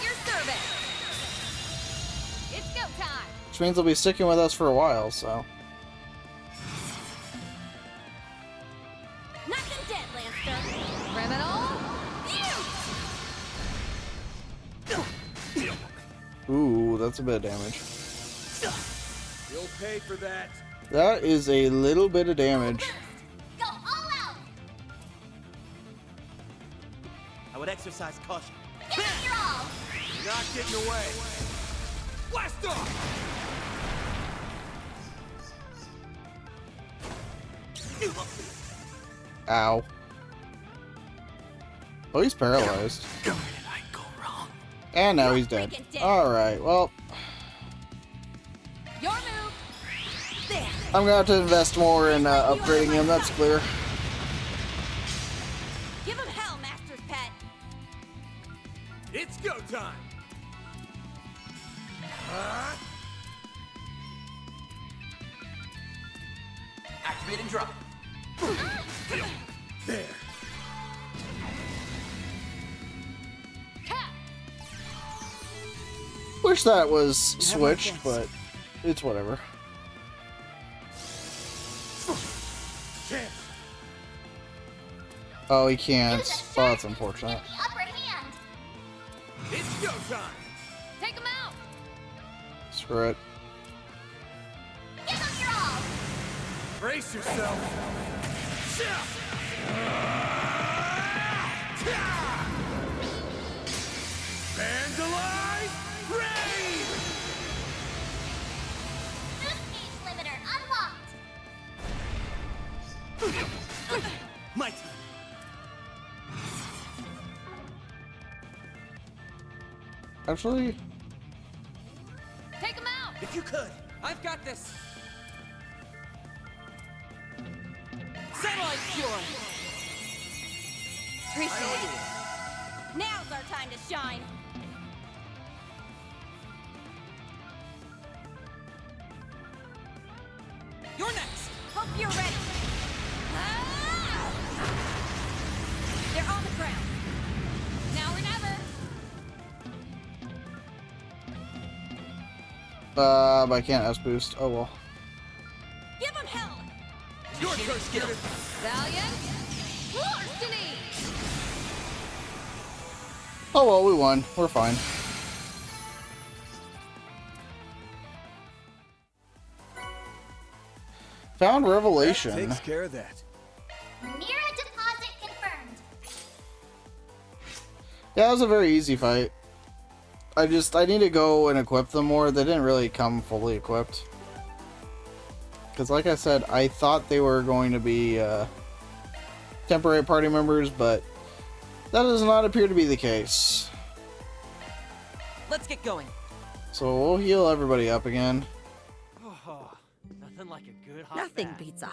It's go time. Which means they'll be sticking with us for a while, so. Knock him dead, Lancer. Criminal. Ooh, that's a bit of damage. You'll pay for that. That is a little bit of damage. Go all out! I would exercise caution. Give it your all! You're not getting away. Blast off! Ow. Oh, he's paralyzed. Where did I go wrong? And now he's dead. Alright, well. Your move. There. I'm gonna have to invest more in upgrading him, that's clear. Give him hell, Master's pet. It's go time. Activate and drop. There. Wish that was switched, but it's whatever. Chance. Oh, he can't. Oh, that's unfortunate. The upper hand. It's go time. Take him out. Screw it. Give them your all. Brace yourself. Vandalize! Raid! Boost gauge limiter unlocked. My turn. Actually, Take him out. If you could. I've got this. Satellite cure. Appreciate it. Now's our time to shine. You're next. Hope you're ready. Ah! They're on the ground. Now or never. but I can't S boost. Oh well. Give them hell. Your turn, skill. Valiant. Larceny. Oh well, we won. We're fine. Found Revelation. That takes care of that. Mira deposit confirmed. Yeah, it was a very easy fight. I need to go and equip them more. They didn't really come fully equipped. Because like I said, I thought they were going to be temporary party members, but that does not appear to be the case. Let's get going. So we'll heal everybody up again. Oh, nothing like a good hot Nothing bath. beats a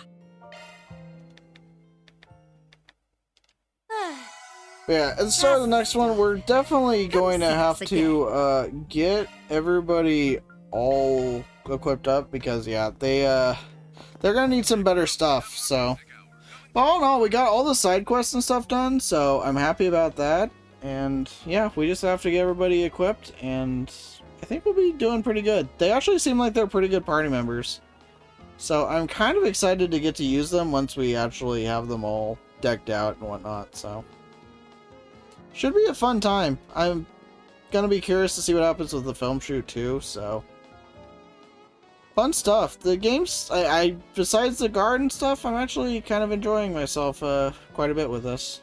But yeah, at the start of the next one, we're definitely going to have to get everybody all equipped up because yeah, they're gonna need some better stuff. So, but all in all, we got all the side quests and stuff done, so I'm happy about that. And yeah, we just have to get everybody equipped, and I think we'll be doing pretty good. They actually seem like they're pretty good party members, so I'm kind of excited to get to use them once we actually have them all decked out and whatnot. So. Should be a fun time. I'm gonna be curious to see what happens with the film shoot too, so. Fun stuff. The games, I besides the guard and stuff, I'm actually kind of enjoying myself quite a bit with this.